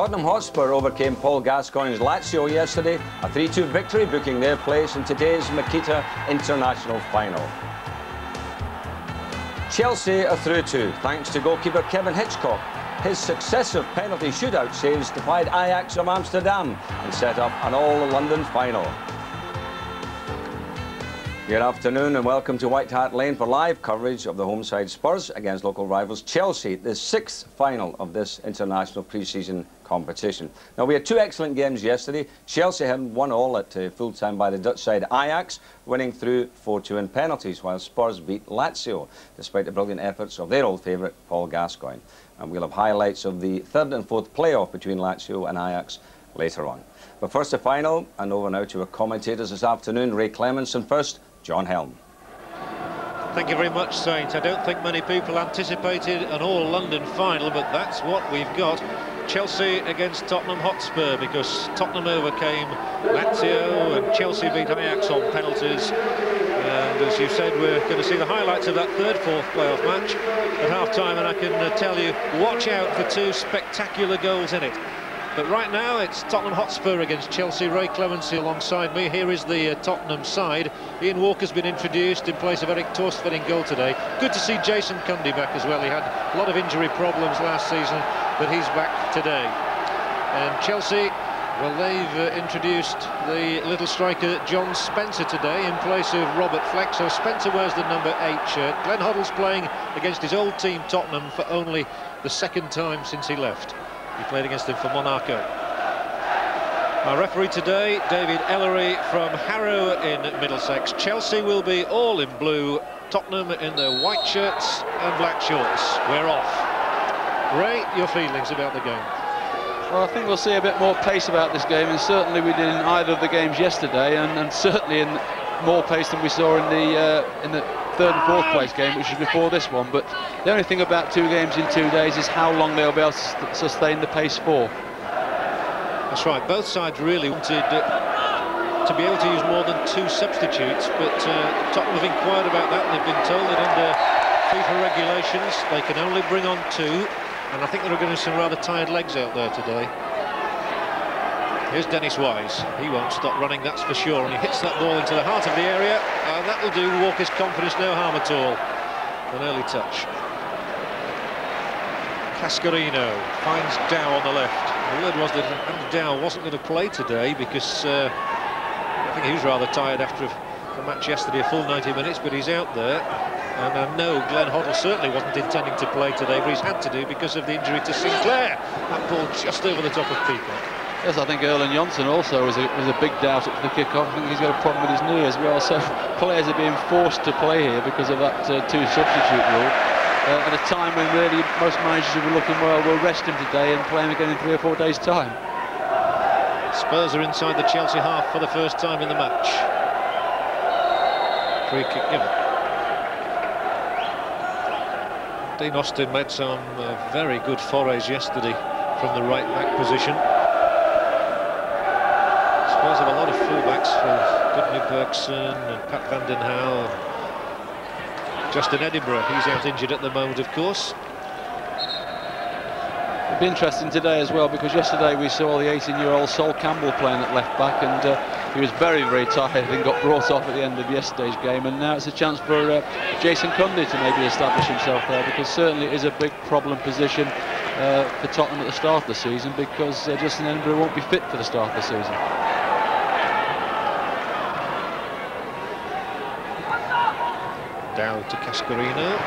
Tottenham Hotspur overcame Paul Gascoigne's Lazio yesterday, a 3-2 victory, booking their place in today's Makita International Final. Chelsea are through too, thanks to goalkeeper Kevin Hitchcock. His successive penalty shootout saves defied Ajax of Amsterdam and set up an all-London final. Good afternoon and welcome to White Hart Lane for live coverage of the home side Spurs against local rivals Chelsea, the sixth final of this international pre-season competition. Now, we had two excellent games yesterday. Chelsea had 1-1 at full-time by the Dutch side Ajax, winning through 4-2 in penalties, while Spurs beat Lazio, despite the brilliant efforts of their old favourite, Paul Gascoigne. And we'll have highlights of the third and fourth playoff between Lazio and Ajax later on. But first the final, and over now to our commentators this afternoon, Ray Clements, and first, John Helm. Thank you very much, Saint. I don't think many people anticipated an all-London final, but that's what we've got. Chelsea against Tottenham Hotspur, because Tottenham overcame Lazio and Chelsea beat Ajax on penalties. And as you said, we're going to see the highlights of that fourth playoff match at half-time, and I can tell you, watch out for two spectacular goals in it. But right now, it's Tottenham Hotspur against Chelsea. Ray Clements alongside me. Here is the Tottenham side. Ian Walker's been introduced in place of Erik Torstvedt in goal today. Good to see Jason Cundy back as well. He had a lot of injury problems last season, but he's back today. And Chelsea, well, they've introduced the little striker John Spencer today in place of Robert Fleck. So Spencer wears the number 8 shirt. Glenn Hoddle's playing against his old team Tottenham for only the second time since he left. He played against him for Monaco. Our referee today, David Ellery from Harrow in Middlesex. Chelsea will be all in blue, Tottenham in their white shirts and black shorts. We're off. Ray, your feelings about the game? Well, I think we'll see a bit more pace about this game, and certainly we did in either of the games yesterday, and certainly in more pace than we saw in the third and fourth place game, which was before this one. But the only thing about two games in 2 days is how long they'll be able to sustain the pace for. That's right, both sides really wanted to be able to use more than 2 substitutes, but Tottenham have inquired about that, and they've been told that under FIFA regulations they can only bring on 2, and I think there are going to be some rather tired legs out there today. Here's Dennis Wise. He won't stop running, that's for sure, and he hits that ball into the heart of the area, and that will do Walker's confidence no harm at all. An early touch. Cascarino finds Dow on the left. The word was that Andy Dow wasn't going to play today because I think he was rather tired after the match yesterday, a full 90 minutes, but he's out there. And I know Glenn Hoddle certainly wasn't intending to play today, but he's had to do because of the injury to Sinclair. That ball just over the top of Peacock. Yes, I think Erling Johnson also was a big doubt up to the kick-off. I think he's got a problem with his knee as well, so players are being forced to play here because of that 2 substitute rule. At a time when really most managers who were looking well will rest him today and play him again in 3 or 4 days' time. Spurs are inside the Chelsea half for the first time in the match. Free kick given. Dean Austin made some very good forays yesterday from the right-back position. Spurs have a lot of fullbacks for Gudny Bergson and Pat van den Hauwe. Justin Edinburgh, he's out injured at the moment, of course. It'll be interesting today as well, because yesterday we saw the 18-year-old Sol Campbell playing at left-back, and he was very, very tired and got brought off at the end of yesterday's game, and now it's a chance for Jason Cundy to maybe establish himself there, because certainly it is a big problem position for Tottenham at the start of the season, because Justin Edinburgh won't be fit for the start of the season. Down to Cascarino.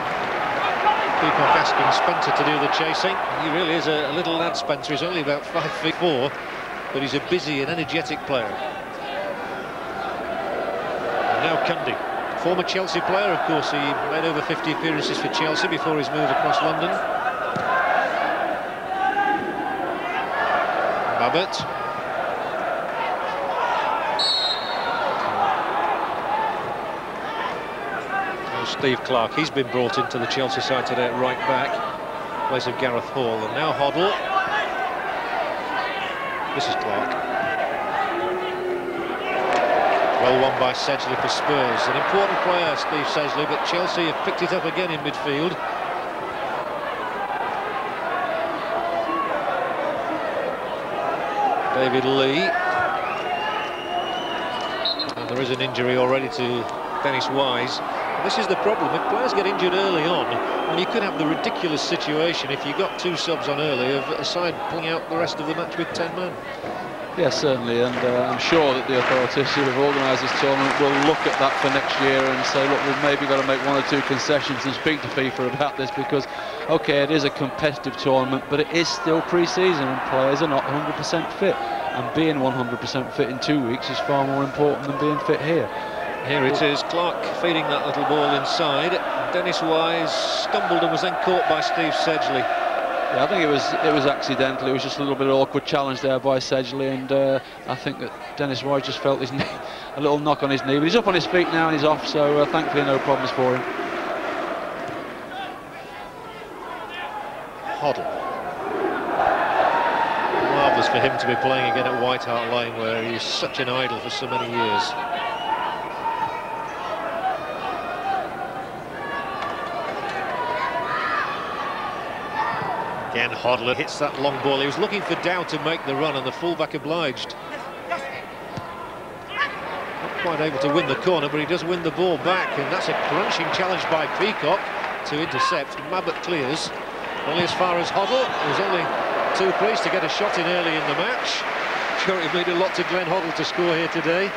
Peacock asking Spencer to do the chasing. He really is a little lad, Spencer. He's only about 5'4", but he's a busy and energetic player. And now Cundy, former Chelsea player, of course. He made over 50 appearances for Chelsea before his move across London. Babbitt. Steve Clark, he's been brought into the Chelsea side today at right back, in place of Gareth Hall. And now Hoddle. This is Clark. Well won by Sedgley for Spurs. An important player, Steve Sedgley, but Chelsea have picked it up again in midfield. David Lee. And there is an injury already to Dennis Wise. And this is the problem, if players get injured early on, and you could have the ridiculous situation if you got 2 subs on early of a side pulling out the rest of the match with 10 men. Yes, certainly, and I'm sure that the authorities who have organised this tournament will look at that for next year and say, look, we've maybe got to make 1 or 2 concessions and speak to FIFA about this, because, okay, it is a competitive tournament, but it is still pre-season and players are not 100% fit, and being 100% fit in 2 weeks is far more important than being fit here. Here it is, Clark feeding that little ball inside. Dennis Wise stumbled and was then caught by Steve Sedgley. Yeah, I think it was accidental. It was just a little bit of awkward challenge there by Sedgley, and I think that Dennis Wise just felt his knee, a little knock on his knee. But he's up on his feet now and he's off, so thankfully no problems for him. Hoddle. Marvellous for him to be playing again at White Hart Lane, where he's such an idol for so many years. Again, Hoddle hits that long ball. He was looking for Dow to make the run, and the fullback obliged. Not quite able to win the corner, but he does win the ball back, and that's a crunching challenge by Peacock to intercept. Mabbott clears only as far as Hoddle. There's only 2 pleased to get a shot in early in the match. Sure, it meant a lot to Glenn Hoddle to score here today.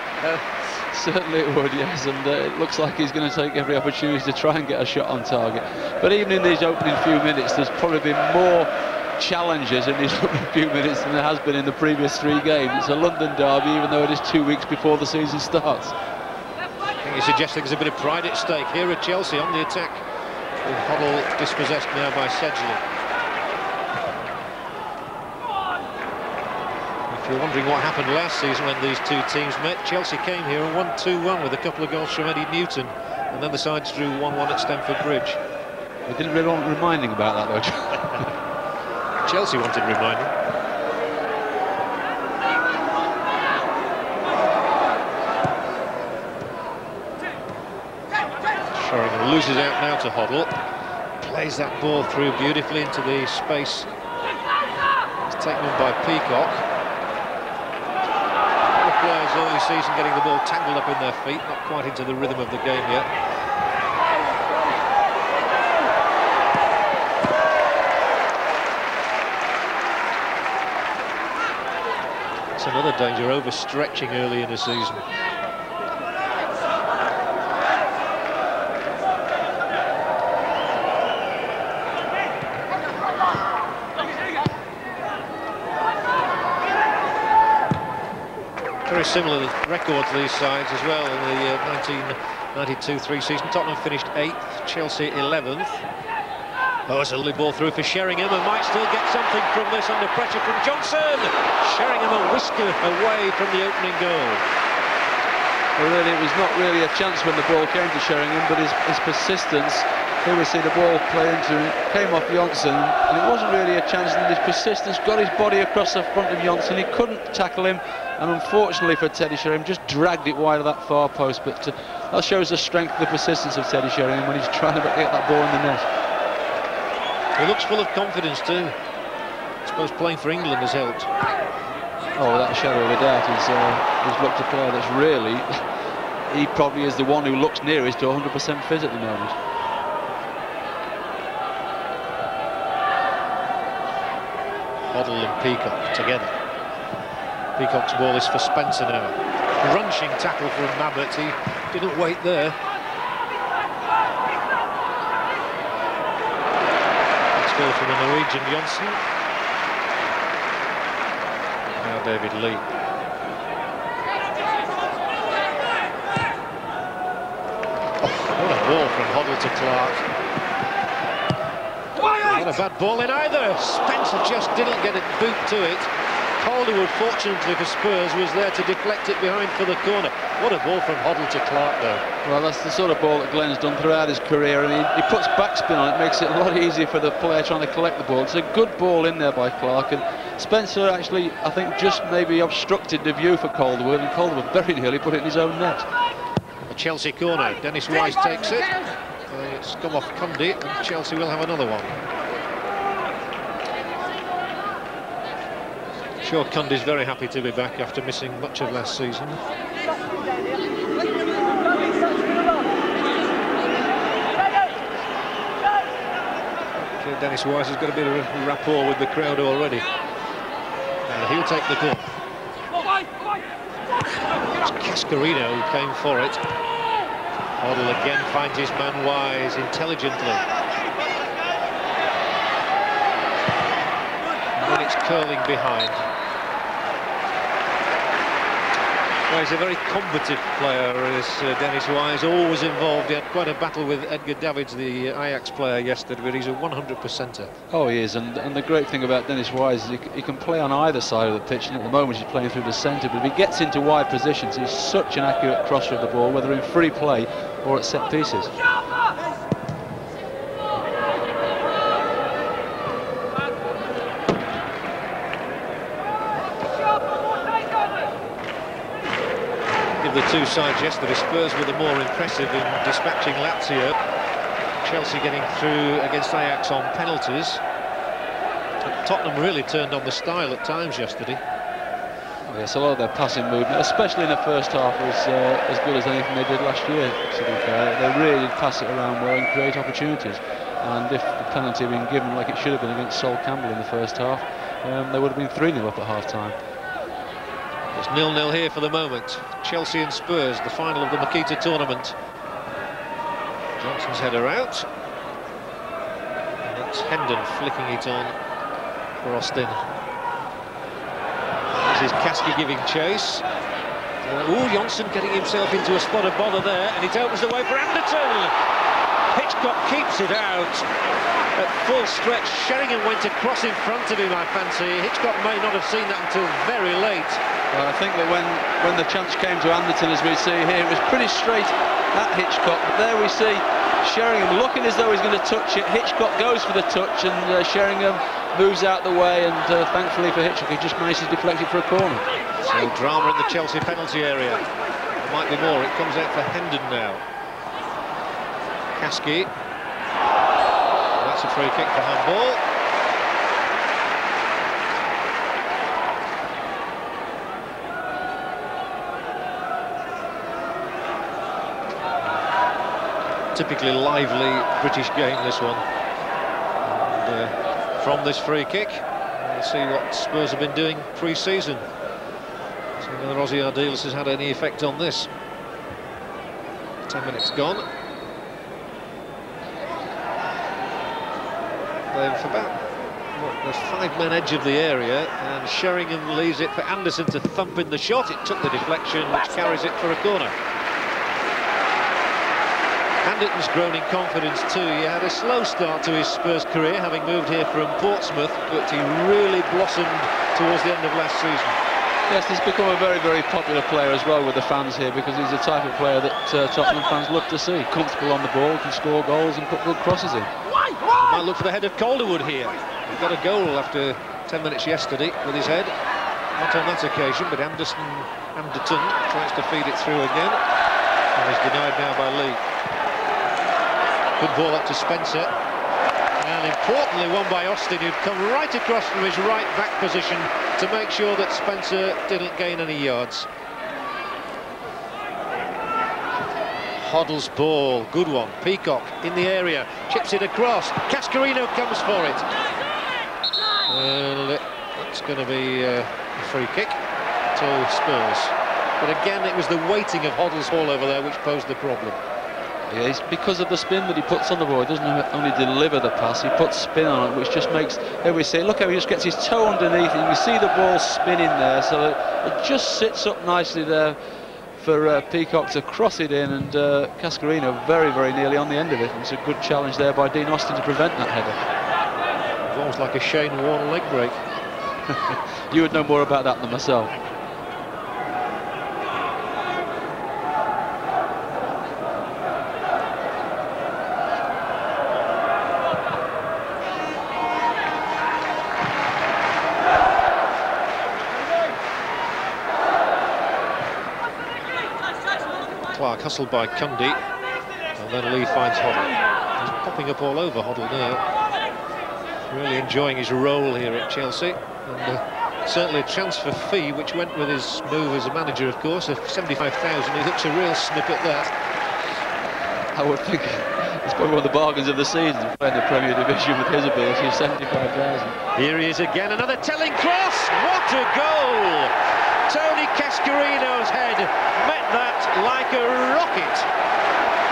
Certainly it would, yes, and it looks like he's going to take every opportunity to try and get a shot on target. But even in these opening few minutes, there's probably been more challenges in these opening few minutes than there has been in the previous 3 games. It's a London derby, even though it is 2 weeks before the season starts. I think you're suggesting there's a bit of pride at stake here at Chelsea on the attack. With Hoddle dispossessed now by Sedgley. If you're wondering what happened last season when these 2 teams met, Chelsea came here and won 2-1 with a couple of goals from Eddie Newton, and then the sides drew 1-1 at Stamford Bridge. We didn't really want reminding about that, though. Chelsea wanted reminding. Sheringham loses out now to Hoddle. Plays that ball through beautifully into the space. It's taken on by Peacock. Players early season getting the ball tangled up in their feet, not quite into the rhythm of the game yet. It's another danger, overstretching early in the season. Very similar record to these sides as well in the 1992-3 season. Tottenham finished 8th, Chelsea 11th. Oh, it's a lovely ball through for Sheringham, and might still get something from this under pressure from Johnson. Sheringham a whisker away from the opening goal. Well, really, it was not really a chance when the ball came to Sheringham, but his persistence. Here we see the ball play into him, came off Johnson, and it wasn't really a chance, and his persistence got his body across the front of Johnson. He couldn't tackle him, and unfortunately for Teddy Sheringham, just dragged it wide of that far post. But that shows the strength, the persistence of Teddy Sheringham when he's trying to get that ball in the net. He looks full of confidence too. I suppose playing for England has helped. Oh, without a shadow of a doubt, he's looked a player that's really, he probably is the one who looks nearest to 100% fit at the moment. Hoddle and Peacock together. Peacock's ball is for Spencer now. Crunching tackle from Mabbott. He didn't wait there. Let's go from the Norwegian Johnson. Now David Lee. Oh, what a ball from Hoddle to Clark. Not a bad ball in either. Spencer just didn't get a boot to it. Calderwood, fortunately for Spurs, was there to deflect it behind for the corner. What a ball from Hoddle to Clark, though. Well, that's the sort of ball that Glenn's done throughout his career, and he puts backspin on it, makes it a lot easier for the player trying to collect the ball. It's a good ball in there by Clark, and Spencer actually, I think, just maybe obstructed the view for Calderwood, and Calderwood very nearly put it in his own net. A Chelsea corner. Dennis Wise takes it. It's come off Cundy, and Chelsea will have another one. sure Cundy's very happy to be back after missing much of last season. Dennis Wise has got a bit of a rapport with the crowd already. And he'll take the call. Cascarino came for it. Hoddle again finds his man Wise intelligently. And then it's curling behind. Well, he's a very combative player, is Dennis Wise, always involved. He had quite a battle with Edgar Davids, the Ajax player, yesterday, but he's a 100%er. Oh, he is, and the great thing about Dennis Wise is he can play on either side of the pitch, and at the moment he's playing through the centre, but if he gets into wide positions, he's such an accurate crosser of the ball, whether in free play or at set pieces. The two sides yesterday, Spurs were the more impressive in dispatching Lazio. Chelsea getting through against Ajax on penalties. But Tottenham really turned on the style at times yesterday. Oh yes, a lot of their passing movement, especially in the first half, was as good as anything they did last year, to be fair. They really did pass it around well and create opportunities. And if the penalty had been given like it should have been against Sol Campbell in the first half, they would have been 3-0 up at half-time. It's 0-0 here for the moment. Chelsea and Spurs, the final of the Makita tournament. Johnson's header out. And that's Hendon flicking it on for Austin. This is Kaski giving chase. Johnson getting himself into a spot of bother there, and it opens the way for Anderton. Hitchcock keeps it out. At full stretch, Sheringham went across in front of him, I fancy. Hitchcock may not have seen that until very late. Well, I think that when the chance came to Anderton, as we see here, it was pretty straight at Hitchcock. But there we see Sheringham looking as though he's going to touch it. Hitchcock goes for the touch, and Sheringham moves out the way, and thankfully for Hitchcock, he just managed to deflect it for a corner. So drama in the Chelsea penalty area. There might be more. It comes out for Hendon now. Kaski. That's a free kick for handball. Typically lively British game, this one. And, from this free kick, we'll see what Spurs have been doing pre-season. See whether Ossie Ardiles has had any effect on this. 10 minutes gone. Playing for about the 5-man edge of the area, and Sheringham leaves it for Anderson to thump in the shot. It took the deflection, which carries it for a corner. Anderton's grown in confidence too. He had a slow start to his Spurs career, having moved here from Portsmouth, but he really blossomed towards the end of last season. Yes, he's become a very, very popular player as well with the fans here, because he's the type of player that Tottenham fans love to see. Comfortable on the ball, can score goals and put good crosses in. Might look for the head of Calderwood here. He got a goal after 10 minutes yesterday with his head. Not on that occasion, but Anderton tries to feed it through again, and is denied now by Lee. Good ball up to Spencer, and importantly won by Austin, who'd come right across from his right back position to make sure that Spencer didn't gain any yards. Hoddle's ball, good one. Peacock in the area, chips it across. Cascarino comes for it. Well, that's going to be a free kick to Spurs. But again, it was the weighting of Hoddle's ball over there which posed the problem. Yeah, it's because of the spin that he puts on the ball. He doesn't only deliver the pass, he puts spin on it, which just makes, there we see, look how he just gets his toe underneath it. You can see the ball spinning there, so that it just sits up nicely there for Peacock to cross it in, and Cascarino very, very nearly on the end of it. And it's a good challenge there by Dean Austin to prevent that header. Almost like a Shane Warne leg break. You would know more about that than myself. Clark hustled by Cundy, and then Lee finds Hoddle. He's popping up all over Hoddle now. Really enjoying his role here at Chelsea, and certainly a transfer fee which went with his move as a manager, of course, of 75,000. He looks a real snip at that. I would think it's probably one of the bargains of the season, playing the Premier Division with his ability of 75,000. Here he is again, another telling cross. What a goal! Tony Cascarino's head met that like a rocket.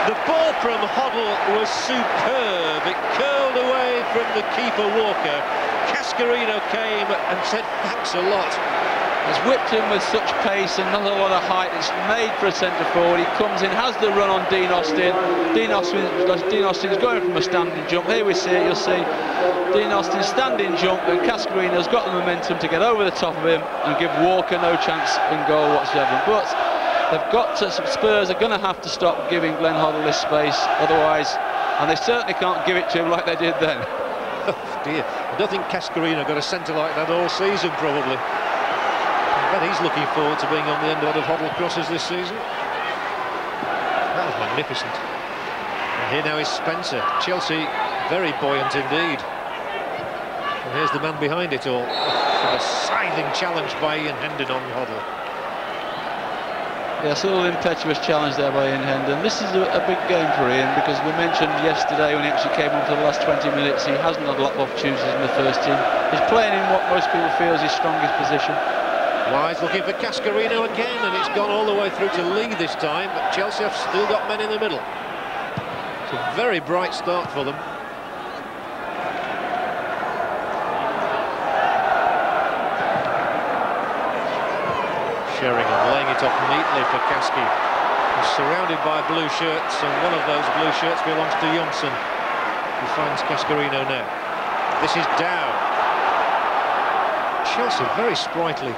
The ball from Hoddle was superb. It curled away from the keeper Walker. Cascarino came and said thanks a lot. Has whipped him with such pace and not a lot of height. It's made for a centre forward. He comes in, has the run on Dean Austin. Dean Austin's going from a standing jump. Here we see it, you'll see Dean Austin standing jump, and Cascarino's got the momentum to get over the top of him and give Walker no chance in goal whatsoever. But they've got to, Spurs are going to have to stop giving Glenn Hoddle this space, otherwise, and they certainly can't give it to him like they did then. Oh dear, I don't think Cascarino got a centre like that all season probably. I bet he's looking forward to being on the end of Hoddle crosses this season. That was magnificent. And here now is Spencer. Chelsea very buoyant indeed. And here's the man behind it all. A scything challenge by Ian Hendon on Hoddle. Yes, a little impetuous challenge there by Ian Hendon. This is a big game for Ian, because we mentioned yesterday when he actually came on for the last 20 minutes, he hasn't had a lot of opportunities in the first team. He's playing in what most people feel is his strongest position. Wise looking for Cascarino again, and it's gone all the way through to Lee this time, but Chelsea have still got men in the middle. It's a very bright start for them. Sheringham laying it off neatly for Casky. He's surrounded by blue shirts, and one of those blue shirts belongs to Johnson, who finds Cascarino now. This is Dow. Chelsea very sprightly.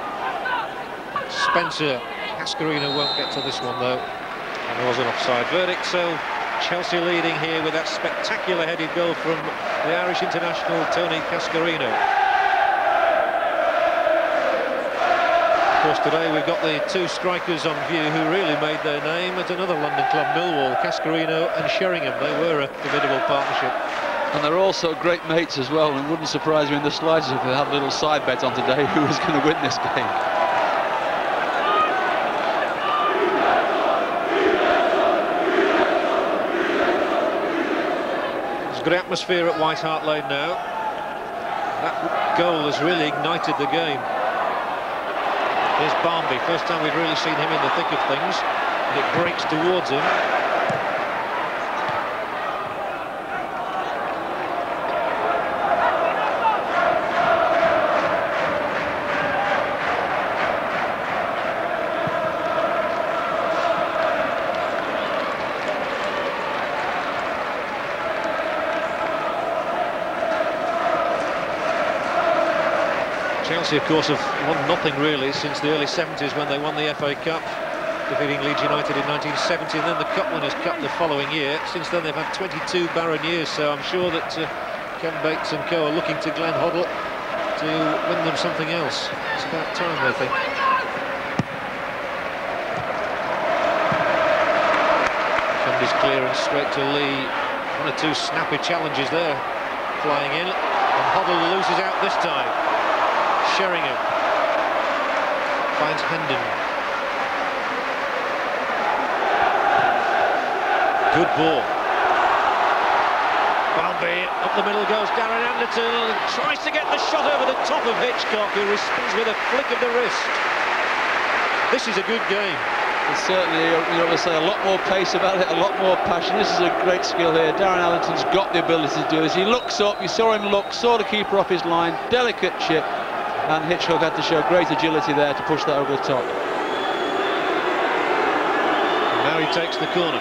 Spencer, Cascarino won't get to this one though, and there was an offside verdict, so Chelsea leading here with that spectacular headed goal from the Irish international Tony Cascarino. Of course, today we've got the two strikers on view who really made their name at another London club, Millwall. Cascarino and Sheringham, they were a formidable partnership. And they're also great mates as well, and it wouldn't surprise me in the slightest if they had a little side bet on today who was going to win this game. Good atmosphere at White Hart Lane now. That goal has really ignited the game. Here's Barmby, first time we've really seen him in the thick of things, and it breaks towards him. Chelsea, of course, have won nothing really since the early 70s when they won the FA Cup, defeating Leeds United in 1970, and then the Cup Winners' Cup the following year. Since then they've had 22 barren years, so I'm sure that Ken Bates and co are looking to Glenn Hoddle to win them something else. It's about time, I think. Kennedy's clearance straight to Lee. One or two snappy challenges there, flying in, and Hoddle loses out this time. Sheringham finds Hendon. Good ball. Barmby up the middle goes Darren Anderton, and tries to get the shot over the top of Hitchcock, who responds with a flick of the wrist. This is a good game. There's certainly, you know, say a lot more pace about it, a lot more passion. This is a great skill here. Darren Anderton's got the ability to do this. He looks up, you saw him look, saw the keeper off his line, delicate chip. And Hitchcock had to show great agility there to push that over the top. And now he takes the corner.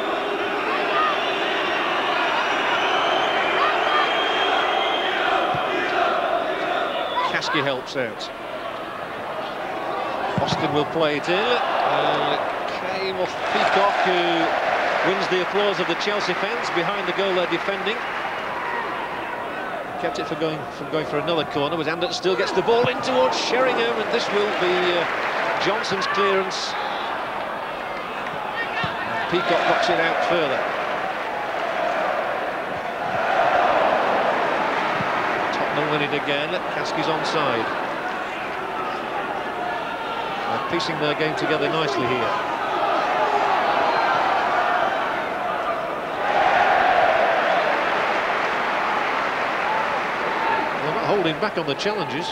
Kasky helps out. Austin will play it in. It came off Peacock, who wins the applause of the Chelsea fans behind the goal they're defending. Kept it from going for another corner, but Anderton still gets the ball in towards Sheringham, and this will be Johnson's clearance. And Peacock knocks it out further. Tottenham win it again. Kasky's onside. piecing their game together nicely here. They're not holding back on the challenges.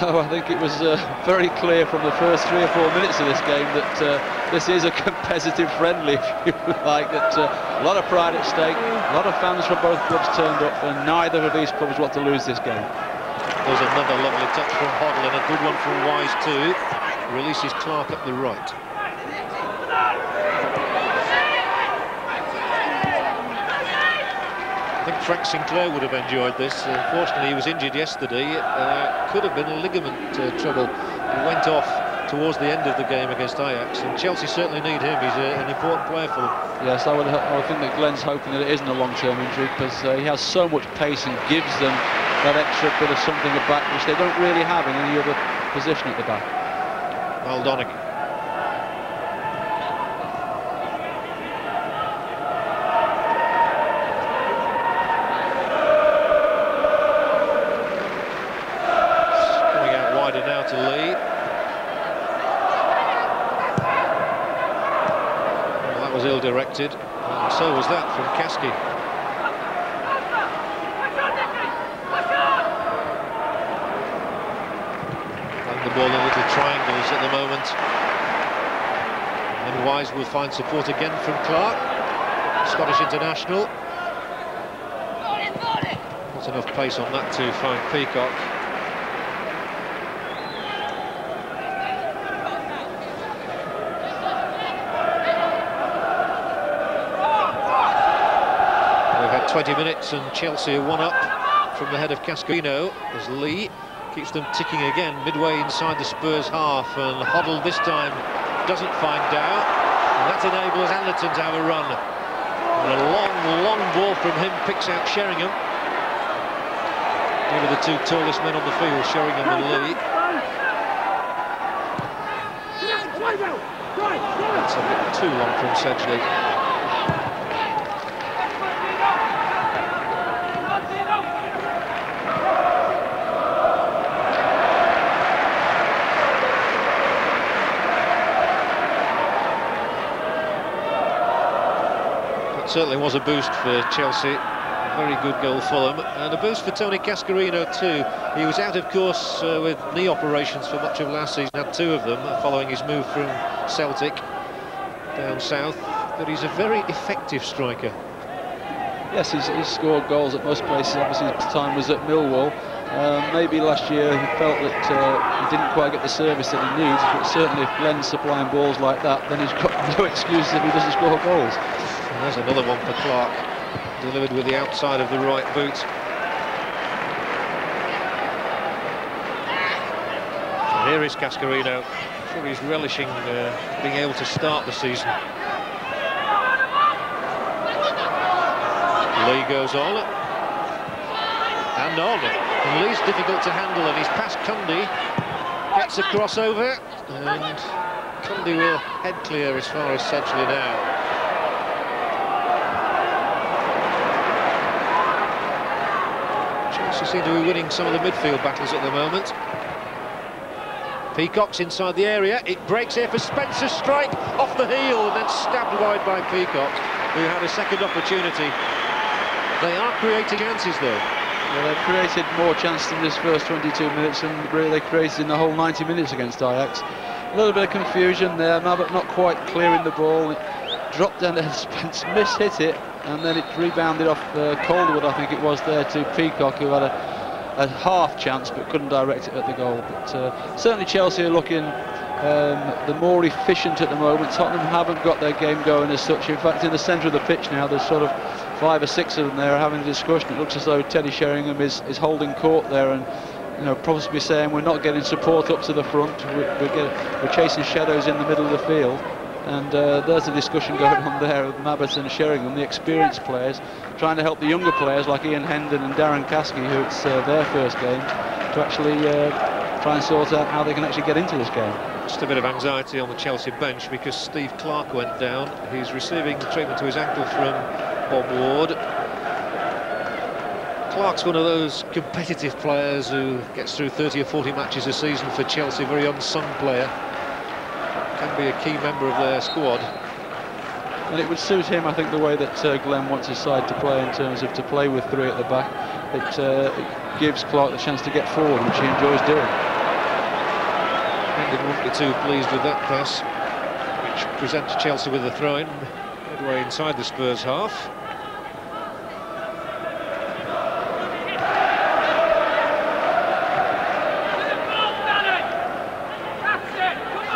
No, I think it was very clear from the first 3 or 4 minutes of this game that this is a competitive friendly, if you like, that a lot of pride at stake, a lot of fans from both clubs turned up, and neither of these clubs want to lose this game. There's another lovely touch from Hoddle and a good one from Wise too. Releases Clark up the right. I think Frank Sinclair would have enjoyed this. Unfortunately, he was injured yesterday. Could have been a ligament trouble. He went off towards the end of the game against Ajax, and Chelsea certainly need him. He's an important player for them. Yes, I would think that Glenn's hoping that it isn't a long-term injury, because he has so much pace and gives them that extra bit of something at back, which they don't really have in any other position at the back. Aldonic. To Lee. Well, that was ill-directed, and so was that from Kasky. Playing the ball in little triangles at the moment. And Wise will find support again from Clark, Scottish international. Not enough pace on that to find Peacock. We've had 20 minutes and Chelsea are 1 up from the head of Cascarino as Lee keeps them ticking again midway inside the Spurs half, and Hoddle this time doesn't find Dow, and that enables Anderton to have a run. And a long ball from him picks out Sheringham. Maybe the 2 tallest men on the field, Sheringham and Lee. That's a bit too long from Sedgley. Certainly was a boost for Chelsea. A very good goal for them, and a boost for Tony Cascarino too. He was out, of course, with knee operations for much of last season, had 2 of them following his move from Celtic down south, but he's a very effective striker. Yes, he's scored goals at most places. Obviously his time was at Millwall. Maybe last year he felt that he didn't quite get the service that he needs, but certainly if Glenn's supplying balls like that, then he's got no excuse if he doesn't score goals. And there's another one for Clark, delivered with the outside of the right boot. And here is Cascarino. I'm sure he's relishing being able to start the season. Lee goes on. And on. And Lee's difficult to handle, and he's past Cundy. Gets a crossover, and Cundy will head clear as far as Sedgley now. Chelsea seem to be winning some of the midfield battles at the moment. Peacock's inside the area. It breaks here for Spencer's strike off the heel, and then stabbed wide by Peacock, who had a second opportunity. They are creating chances though. Well, they've created more chances in this first 22 minutes than really they created in the whole 90 minutes against Ajax. A little bit of confusion there, Mabbutt not quite clearing the ball. It dropped down to Spence, mishit it, and then it rebounded off Calderwood, I think it was, there to Peacock, who had a half chance but couldn't direct it at the goal. But certainly Chelsea are looking the more efficient at the moment. Tottenham haven't got their game going as such. In fact, in the centre of the pitch now, there's sort of 5 or 6 of them there having a discussion. It looks as though Teddy Sheringham is holding court there, and probably saying we're not getting support up to the front. We're chasing shadows in the middle of the field. And there's a discussion going on there with Mabbutt and Sheringham, the experienced players, trying to help the younger players like Ian Hendon and Darren Kasky, who it's their first game, to actually try and sort out how they can actually get into this game. Just a bit of anxiety on the Chelsea bench because Steve Clark went down. He's receiving treatment to his ankle from Bob Ward. Clark's one of those competitive players who gets through 30 or 40 matches a season for Chelsea, very unsung player. can be a key member of their squad. And it would suit him, I think, the way that Glenn wants his side to play, in terms of to play with 3 at the back. It gives Clark the chance to get forward, which he enjoys doing. Hendon won't be too pleased with that pass, which presents Chelsea with a throw-in midway inside the Spurs half.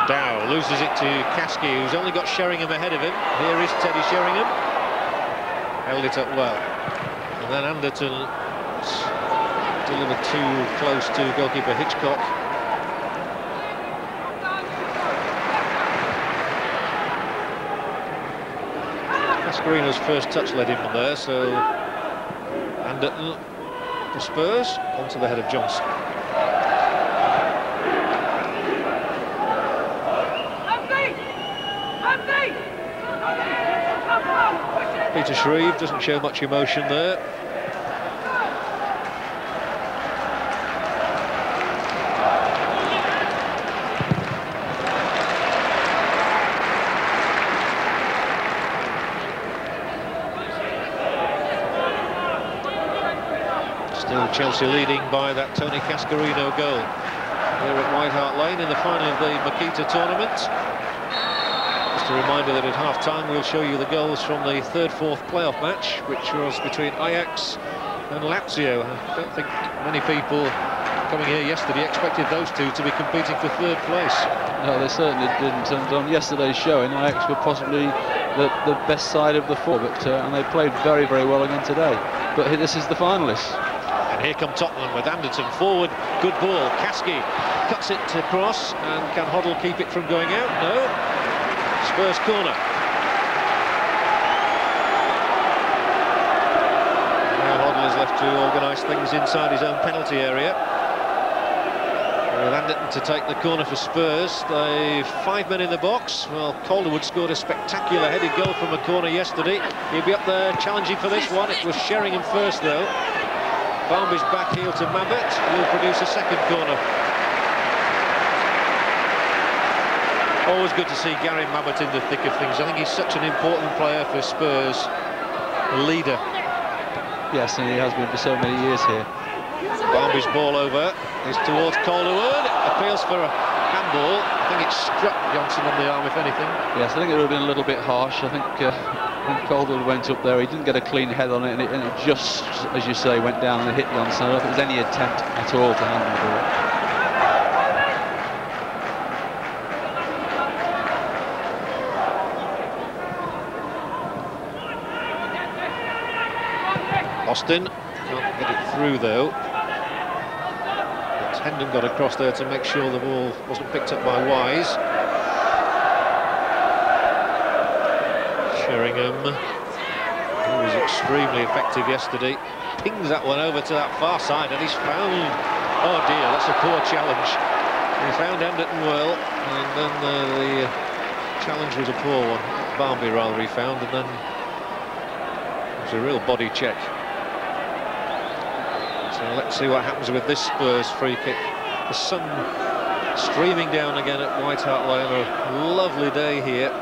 Dow loses it to Kasky, who's only got Sheringham ahead of him. Here is Teddy Sheringham. Held it up well. And then Anderton delivered too close to goalkeeper Hitchcock. Cascarino's first touch led him on there, so Anderton for Spurs onto the head of Johnson. Peter Shreve doesn't show much emotion there. Still Chelsea leading by that Tony Cascarino goal here at White Hart Lane in the final of the Makita tournament. Just a reminder that at half-time we'll show you the goals from the 3rd-4th playoff match, which was between Ajax and Lazio. I don't think many people coming here yesterday expected those two to be competing for 3rd place. No, they certainly didn't. And on yesterday's showing, Ajax were possibly the best side of the 4, and they played very, very well again today. But this is the finalists. And here come Tottenham with Anderton forward. Good ball. Kasky cuts it across, and can Hoddle keep it from going out? No. Spurs corner. Now Hoddle is left to organise things inside his own penalty area. With Anderton to take the corner for Spurs. They've 5 men in the box. Well, Calderwood scored a spectacular headed goal from a corner yesterday. He'll be up there challenging for this one. It was Sheringham first, though. Barmby's back heel to Mabet. Will produce a second corner. Always good to see Gary Mabet in the thick of things. I think he's such an important player for Spurs, a leader. Yes, and he has been for so many years here. Barmby's ball over is towards Calderwood. Appeals for a handball. I think it struck Johnson on the arm, if anything. Yes, I think it would have been a little bit harsh. I think when Calderwood went up there, he didn't get a clean head on it, and it just, as you say, went down and hit Johnson. I don't think there was any attempt at all to handle the ball. Austin can't get it through, though. But Hendon got across there to make sure the ball wasn't picked up by Wise. Sheringham, who was extremely effective yesterday, pings that one over to that far side, and he's found... Oh dear, that's a poor challenge. He found Anderton well, and then the challenge was a poor one. Barmby, rather, he found, and then it was a real body check. So let's see what happens with this Spurs free kick. The sun streaming down again at White Hart Lane. A lovely day here.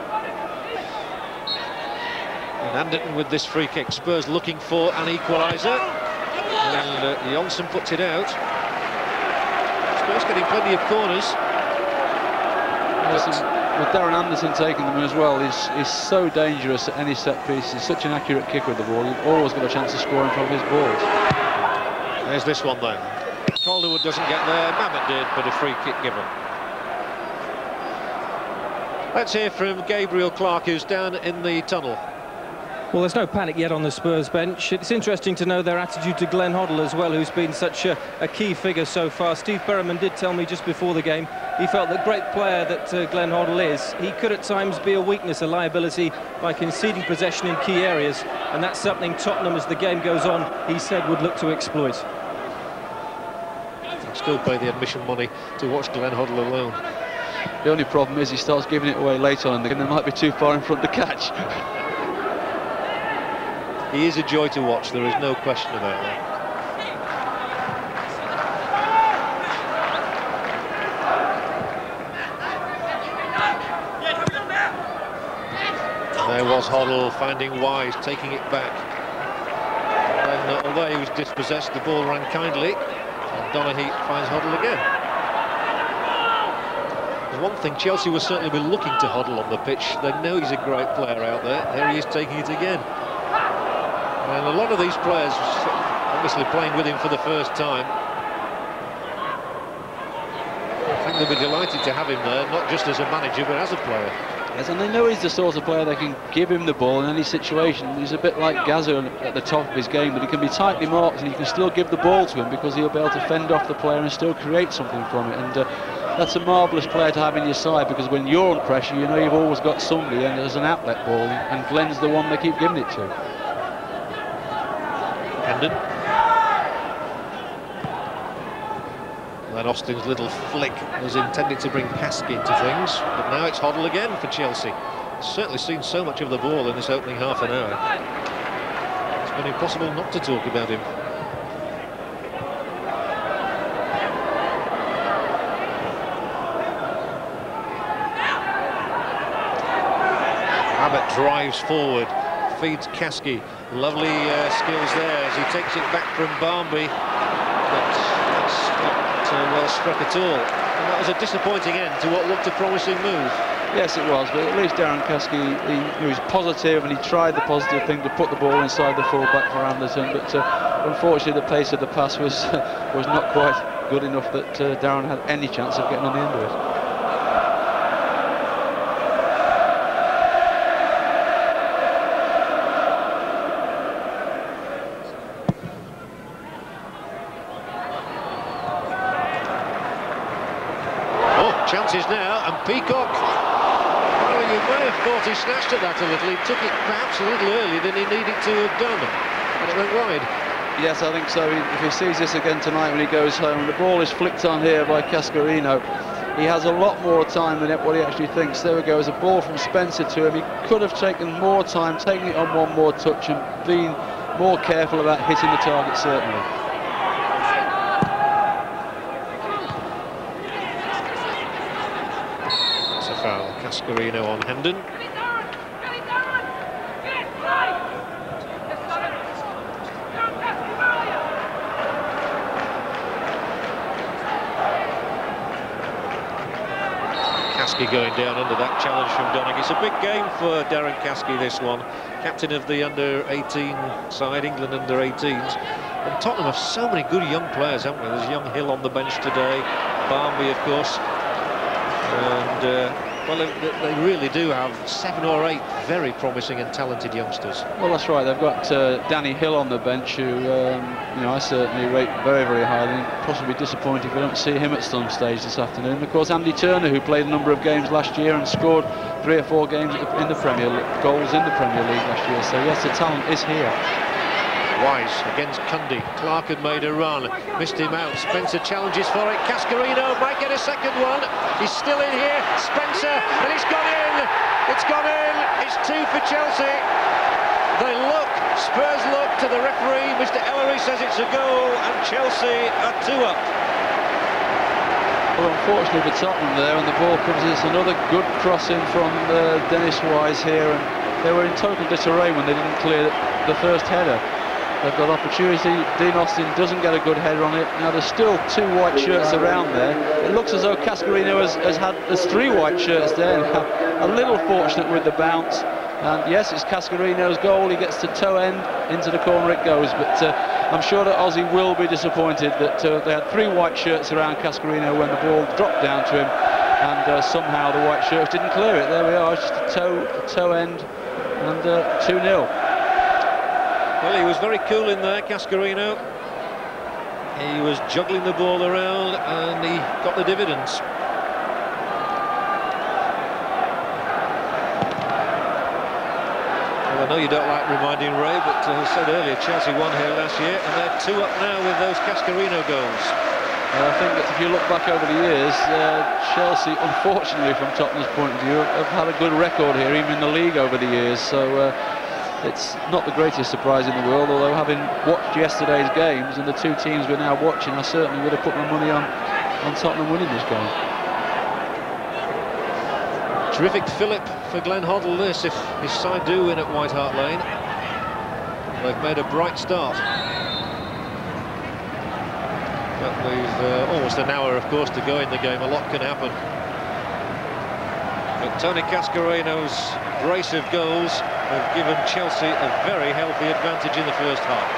And Anderton with this free kick. Spurs looking for an equaliser. And Johnson puts it out. Spurs getting plenty of corners. With Darren Anderson taking them as well, he's so dangerous at any set piece. He's such an accurate kicker with the ball. You've always got a chance of scoring from his balls. There's this one then. Calderwood doesn't get there. Mabet did, but a free kick given. Let's hear from Gabriel Clark, who's down in the tunnel. Well, there's no panic yet on the Spurs bench. It's interesting to know their attitude to Glenn Hoddle as well, who's been such a key figure so far. Steve Berriman did tell me just before the game he felt that great player that Glenn Hoddle is, he could at times be a weakness, a liability by conceding possession in key areas, and that's something Tottenham, as the game goes on, he said would look to exploit. I'll still pay the admission money to watch Glenn Hoddle alone. The only problem is he starts giving it away later on in the game. They might be too far in front to catch. He is a joy to watch, there is no question about that. was Hoddle finding Wise, taking it back. And although he was dispossessed, the ball ran kindly. And Donaghy finds Hoddle again. There's one thing, Chelsea will certainly be looking to Hoddle on the pitch. They know he's a great player out there. There he is taking it again. And a lot of these players obviously playing with him for the first time. I think they'll be delighted to have him there, not just as a manager, but as a player. Yes, and they know he's the sort of player that can give him the ball in any situation. He's a bit like Gazza at the top of his game, but he can be tightly marked and you can still give the ball to him because he'll be able to fend off the player and still create something from it. And that's a marvellous player to have in your side, because when you're under pressure, you know you've always got somebody, and there's an outlet ball, and Glenn's the one they keep giving it to. Hendon. Then Austin's little flick was intended to bring Kasky into things, but now it's Hoddle again for Chelsea. Certainly seen so much of the ball in this opening half an hour. It's been impossible not to talk about him. Abbott drives forward, feeds Kasky. Lovely skills there as he takes it back from Barmby, but that's not well struck at all. And that was a disappointing end to what looked a promising move. Yes, it was, but at least Darren Kasky, he was positive, and he tried the positive thing to put the ball inside the full-back for Anderson, but unfortunately the pace of the pass was not quite good enough that Darren had any chance of getting on the end of it. Chances now, and Peacock, well, you may have thought he snatched at that a little. He took it perhaps a little earlier than he needed to have done, and it went wide. Yes, I think so. If he sees this again tonight when he goes home, the ball is flicked on here by Cascarino. He has a lot more time than what he actually thinks. There we go, as a ball from Spencer to him. He could have taken more time, taken it on one more touch and been more careful about hitting the target, certainly. Foul, Cascarino on Hendon. Kasky going down under that challenge from Donaghy. It's a big game for Darren Kasky, this one. Captain of the under-18 side, England under-18s. And Tottenham have so many good young players, haven't we? There's young Hill on the bench today, Barmby, of course. And well, they really do have 7 or 8 very promising and talented youngsters. Well, that's right. They've got Danny Hill on the bench, who you know, I certainly rate very, very highly. Possibly disappointed if we don't see him at some stage this afternoon. Of course, Andy Turner, who played a number of games last year and scored 3 or 4 games in the goals in the Premier League last year. So yes, the talent is here. Wise against Cundy. Clark had made a run, missed him out. Spencer challenges for it. Cascarino might get a second one. He's still in here. Spencer, and it's gone in. It's gone in. It's 2 for Chelsea. They look, Spurs look to the referee. Mr. Ellery says it's a goal, and Chelsea are 2 up. Well, unfortunately for Tottenham there, and the ball comes in. It's another good crossing from Dennis Wise here, and they were in total disarray when they didn't clear the first header. They've got opportunity. Dean Austin doesn't get a good header on it. Now there's still 2 white shirts around there. It looks as though Cascarino has 3 white shirts there. A little fortunate with the bounce. And yes, it's Cascarino's goal. He gets to toe end, into the corner it goes. But I'm sure that Ozzy will be disappointed that they had 3 white shirts around Cascarino when the ball dropped down to him, and somehow the white shirts didn't clear it. There we are, it's just a toe end, and 2-0. Well, he was very cool in there, Cascarino. He was juggling the ball around, and he got the dividends. Well, I know you don't like reminding Ray, but as I said earlier, Chelsea won here last year, and they're 2 up now with those Cascarino goals. I think that if you look back over the years, Chelsea, unfortunately from Tottenham's point of view, have had a good record here, even in the league over the years. So it's not the greatest surprise in the world, although having watched yesterday's games and the 2 teams we're now watching, I certainly would have put my money on Tottenham winning this game. Terrific fillip for Glenn Hoddle, this, if his side do win at White Hart Lane. They've made a bright start. But we've almost an hour, of course, to go in the game. A lot can happen. But Tony Cascarino's brace of goals have given Chelsea a very healthy advantage in the first half.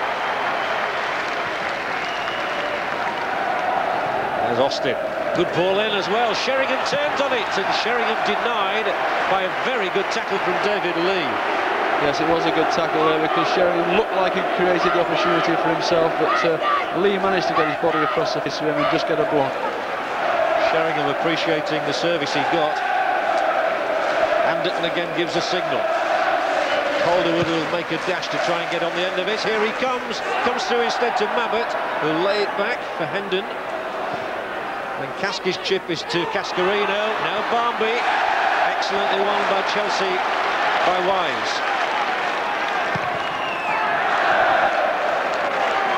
There's Austin. Good ball in as well. Sheringham turns on it, and Sheringham denied by a very good tackle from David Lee. Yes, it was a good tackle there, because Sheringham looked like he created the opportunity for himself, but Lee managed to get his body across the face of him and just get a block. Sheringham appreciating the service he got. Anderton again gives a signal. Calderwood will make a dash to try and get on the end of it. Here he comes through instead to Mabbutt, who'll lay it back for Hendon. And Kaski's chip is to Cascarino. Now Barmby. Excellently won by Chelsea by Wise.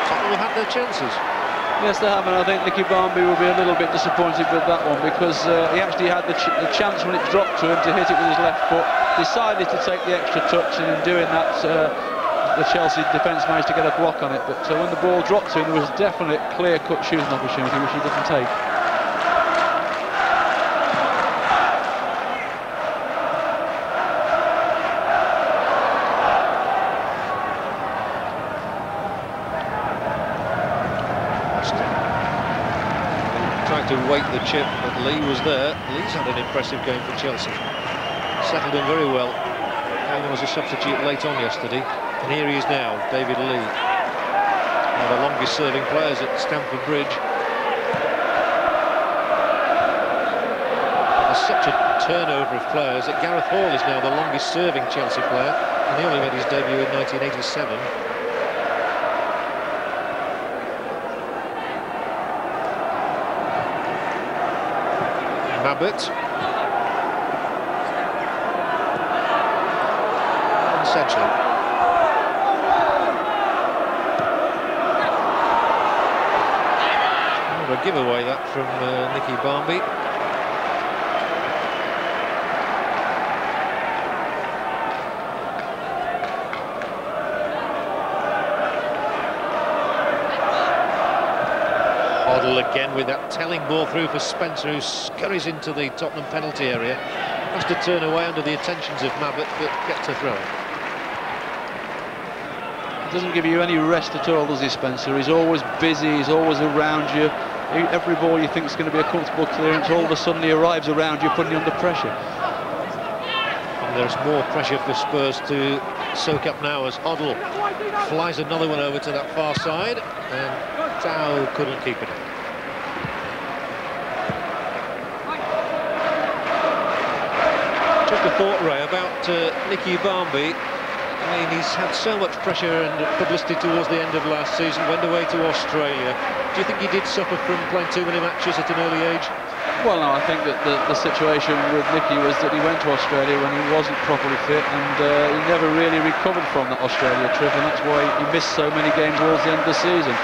Tottenham have had their chances. Yes, they have, and I think Nicky Barmby will be a little bit disappointed with that one, because he actually had the chance when it dropped to him to hit it with his left foot, decided to take the extra touch, and in doing that the Chelsea defence managed to get a block on it. But when the ball dropped to him, there was a definite clear-cut shooting opportunity which he didn't take. To wait the chip, but Lee was there. Lee's had an impressive game for Chelsea. Settled in very well. Allen was a substitute late on yesterday, and here he is now, David Lee. One of the longest serving players at Stamford Bridge. There's such a turnover of players that Gareth Hall is now the longest serving Chelsea player, and he only made his debut in 1987. Mabbutt. Essentially. A giveaway that from Nicky Barmby. Again with that telling ball through for Spencer, who scurries into the Tottenham penalty area. Has to turn away under the attentions of Mabbutt, but gets a throw. Doesn't give you any rest at all, does he, Spencer? He's always busy, he's always around you. Every ball you think is going to be a comfortable clearance, all of a sudden he arrives around you, putting you under pressure. And there's more pressure for Spurs to soak up now as Hoddle flies another one over to that far side, and Dow couldn't keep it in. Just a thought, Ray, about Nicky Barmby. I mean, he's had so much pressure and publicity towards the end of last season, went away to Australia. Do you think he did suffer from playing too many matches at an early age? Well, no, I think that the situation with Nicky was that he went to Australia when he wasn't properly fit, and he never really recovered from that Australia trip, and that's why he missed so many games towards the end of the season.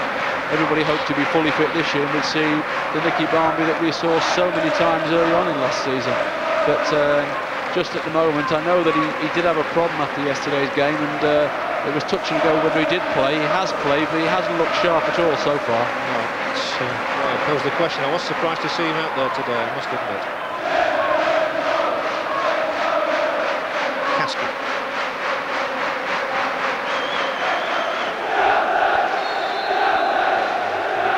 Everybody hoped to be fully fit this year, and we'd see the Nicky Barmby that we saw so many times early on in last season. But just at the moment, I know that he did have a problem after yesterday's game, and it was touch and go whether he did play. He has played, but he hasn't looked sharp at all so far. No, I pose the question. I was surprised to see him out there today, I must admit. Casper.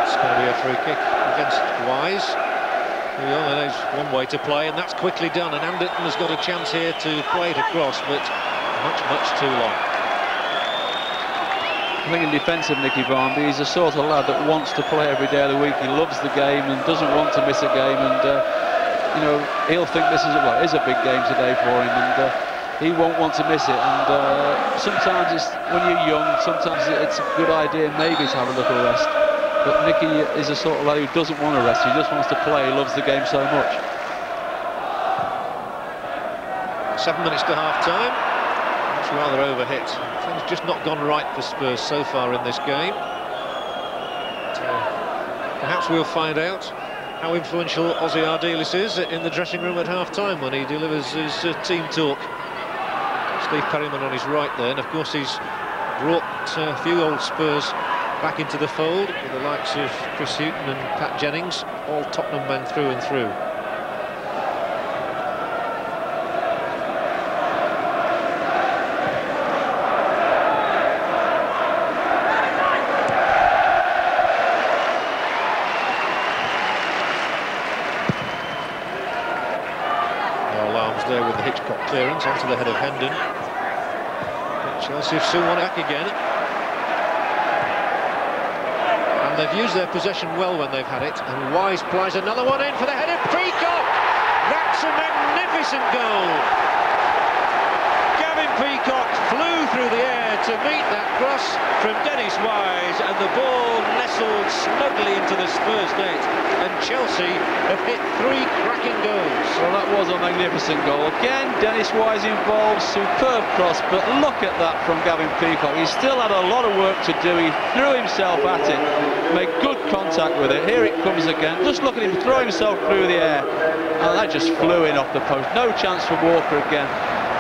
It's going to be a free kick against Wise. Well, there's one way to play, and that's quickly done, and Anderton has got a chance here to play it across, but much too long. I think in defence of Nicky Barmby, he's the sort of lad that wants to play every day of the week. He loves the game and doesn't want to miss a game, and you know, he'll think this is is a big game today for him, and he won't want to miss it. And sometimes when you're young, sometimes it's a good idea maybe to have a little rest. But Nicky is a sort of lad who doesn't want to rest, he just wants to play, he loves the game so much. 7 minutes to half-time. It's rather overhit. Things just not gone right for Spurs so far in this game. Perhaps we'll find out how influential Ozzy Ardiles is in the dressing room at half-time when he delivers his team talk. Steve Perryman on his right there, and of course he's brought a few old Spurs back into the fold with the likes of Chris Hughton and Pat Jennings, all Tottenham men through and through. There with the Hitchcock clearance onto the head of Hendon. But Chelsea have soon won it back again. And they've used their possession well when they've had it. And Wise plies another one in for the head of Peacock. That's a magnificent goal. Gavin Peacock flew through the air to meet that cross from Dennis Wise, and the ball nestled snugly into the Spurs net. And Chelsea have hit 3 cracking goals. Well, that was a magnificent goal. Again, Dennis Wise involved, superb cross, but look at that from Gavin Peacock. He still had a lot of work to do. He threw himself at it, made good contact with it. Here it comes again. Just look at him throw himself through the air, and that just flew in off the post. No chance for Walker again.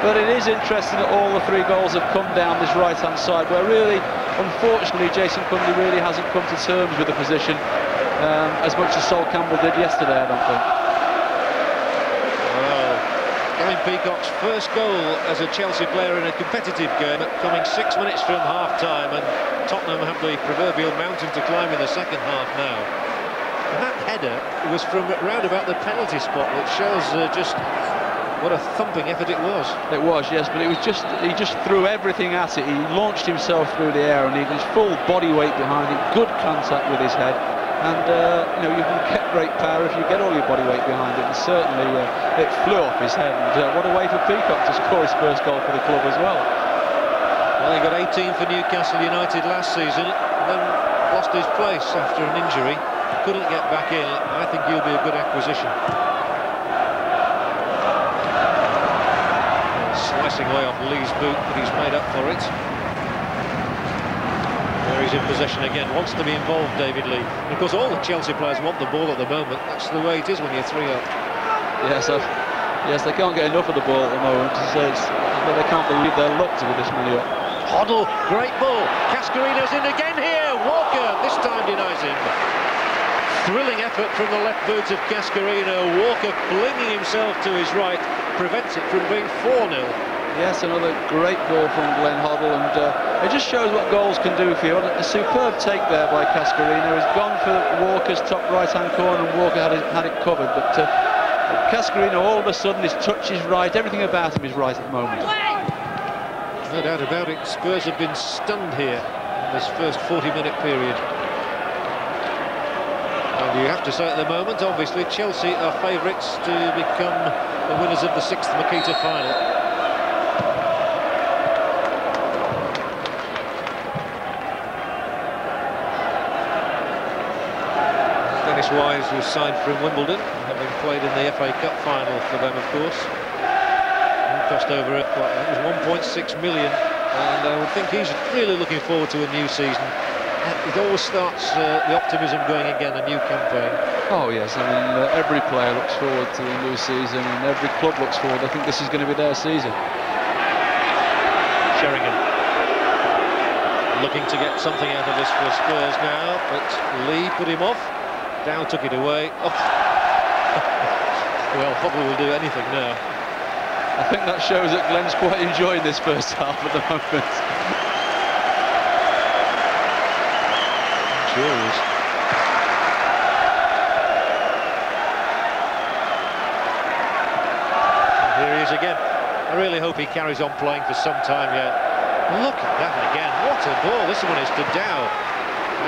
But it is interesting that all the 3 goals have come down this right-hand side, where really, unfortunately, Jason Cundy really hasn't come to terms with the position as much as Sol Campbell did yesterday, I don't think. Well, Gavin Peacock's first goal as a Chelsea player in a competitive game, coming 6 minutes from half-time, and Tottenham have the proverbial mountain to climb in the second half now. And that header was from round about the penalty spot, which shows just what a thumping effort it was. It was, yes, but it was he just threw everything at it. He launched himself through the air, and he had his full body weight behind it, good contact with his head. And you know, you can get great power if you get all your body weight behind it, and certainly it flew off his head. And what a way for Peacock to score his first goal for the club as well. Well, he got 18 for Newcastle United last season, then lost his place after an injury, couldn't get back in. I think he'll be a good acquisition. Slicing away off Lee's boot, but he's made up for it. There he's in possession again, wants to be involved, David Lee. And of course, all the Chelsea players want the ball at the moment. That's the way it is when you're 3 up. Yes, they can't get enough of the ball at the moment. They can't believe their luck to be this many up. Hoddle, great ball. Cascarino's in again here. Walker this time denies him. Thrilling effort from the left boot of Cascarino. Walker flinging himself to his right prevents it from being 4-0. Yes, another great goal from Glenn Hoddle, and it just shows what goals can do for you. A superb take there by Cascarino. He's gone for Walker's top right-hand corner, and Walker had it covered. But Cascarino, all of a sudden, his touch is right. Everything about him is right at the moment. No doubt about it. Spurs have been stunned here in this first 40-minute period. And you have to say at the moment, obviously, Chelsea are favourites to become the winners of the 6th Makita final. Dennis Wise was signed from Wimbledon, having played in the FA Cup final for them, of course. It cost over, it was 1.6 million, and I would think he's really looking forward to a new season. It always starts the optimism going again, a new campaign. Oh yes, I mean every player looks forward to a new season, and every club looks forward. I think this is going to be their season. Sheringham looking to get something out of this for Spurs now, but Lee put him off. Dow took it away. Oh. Well, Hoddle will do anything now. I think that shows that Glenn's quite enjoying this first half at the moment. Sure is. Here he is again. I really hope he carries on playing for some time yet. Look at that again. What a ball. This one is to Dow.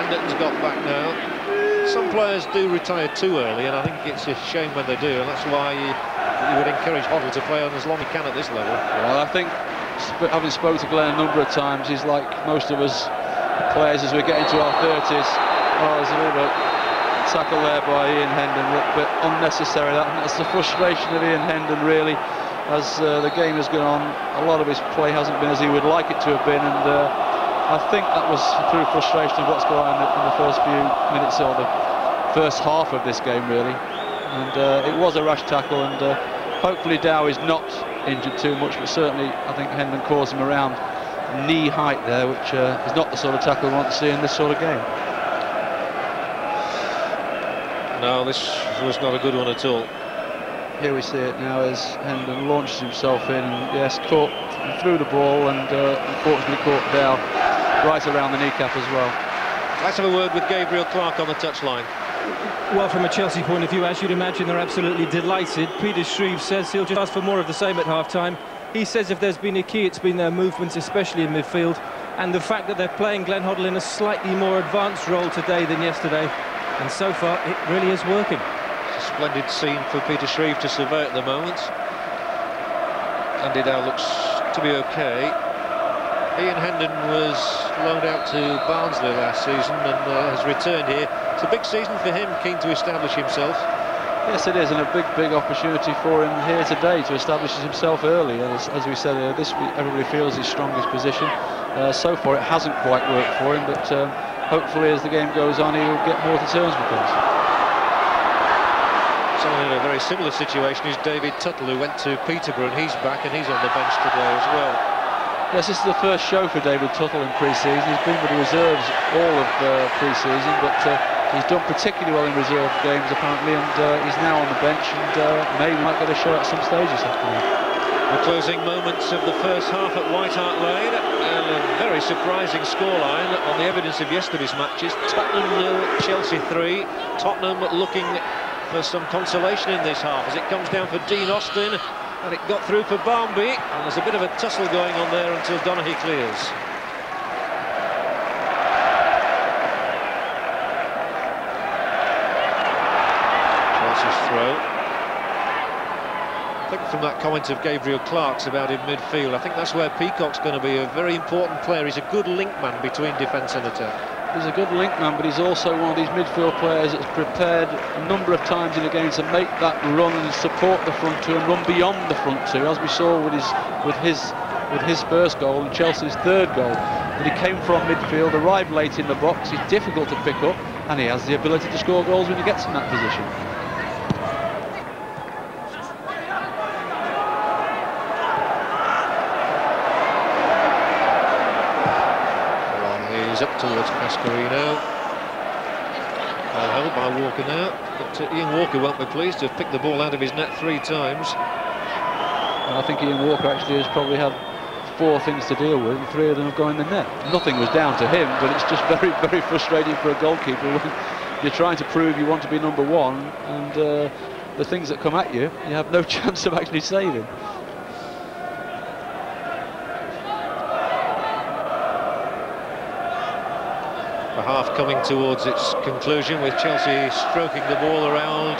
Anderton's got back now. Some players do retire too early, and I think it's a shame when they do, and that's why you would encourage Hoddle to play on as long as he can at this level. Well, I think, having spoken to Glenn a number of times, he's like most of us players as we get into our 30s. Oh, there's a little bit tackle there by Ian Hendon, a little bit unnecessary. That's the frustration of Ian Hendon, really, as the game has gone on. A lot of his play hasn't been as he would like it to have been, and I think that was through frustration of what's going on in the first few minutes or the first half of this game, really. And it was a rash tackle, and hopefully Dow is not injured too much, but certainly I think Hendon caused him around knee height there, which is not the sort of tackle we want to see in this sort of game. No, this was not a good one at all. Here we see it now as Hendon launches himself in, and yes, caught through the ball, and unfortunately caught Dow right around the kneecap as well. Let's have a word with Gabriel Clark on the touchline. Well, from a Chelsea point of view, as you'd imagine, they're absolutely delighted. Peter Shreve says he'll just ask for more of the same at half-time. He says if there's been a key, it's been their movements, especially in midfield, and the fact that they're playing Glenn Hoddle in a slightly more advanced role today than yesterday. And so far, it really is working. It's a splendid scene for Peter Shreve to survey at the moment. Andy Dow looks to be OK. Ian Hendon was loaned out to Barnsley last season and has returned here. It's a big season for him, keen to establish himself. Yes, it is, and a big opportunity for him here today to establish himself early. And as we said, this week everybody feels his strongest position. So far, it hasn't quite worked for him, but hopefully, as the game goes on, he'll get more to terms with things. Someone in a very similar situation is David Tuttle, who went to Peterborough, and he's back, and he's on the bench today as well. Yes, this is the first show for David Tuttle in pre-season. He's been with the reserves all of pre-season, but he's done particularly well in reserve games apparently, and he's now on the bench, and maybe might get a show at some stage this afternoon. The closing moments of the first half at White Hart Lane, and a very surprising scoreline on the evidence of yesterday's matches. Tottenham 0, Chelsea 3. Tottenham looking for some consolation in this half as it comes down for Dean Austin. And it got through for Barmby, and there's a bit of a tussle going on there until Donaghy clears. Chelsea's throw. I think from that comment of Gabriel Clark's about in midfield, I think that's where Peacock's going to be a very important player. He's a good link man between defence and attack. He's a good link man, but he's also one of these midfield players that's prepared a number of times in a game to make that run and support the front two and run beyond the front two, as we saw with his first goal and Chelsea's third goal. But he came from midfield, arrived late in the box. He's difficult to pick up, and he has the ability to score goals when he gets in that position. Up towards Cascarino. Held by Walker now, but Ian Walker won't be pleased to have picked the ball out of his net 3 times. And I think Ian Walker actually has probably had 4 things to deal with, and 3 of them have gone in the net. Nothing was down to him, but it's just very frustrating for a goalkeeper when you're trying to prove you want to be number 1, and the things that come at you, you have no chance of actually saving. The half coming towards its conclusion with Chelsea stroking the ball around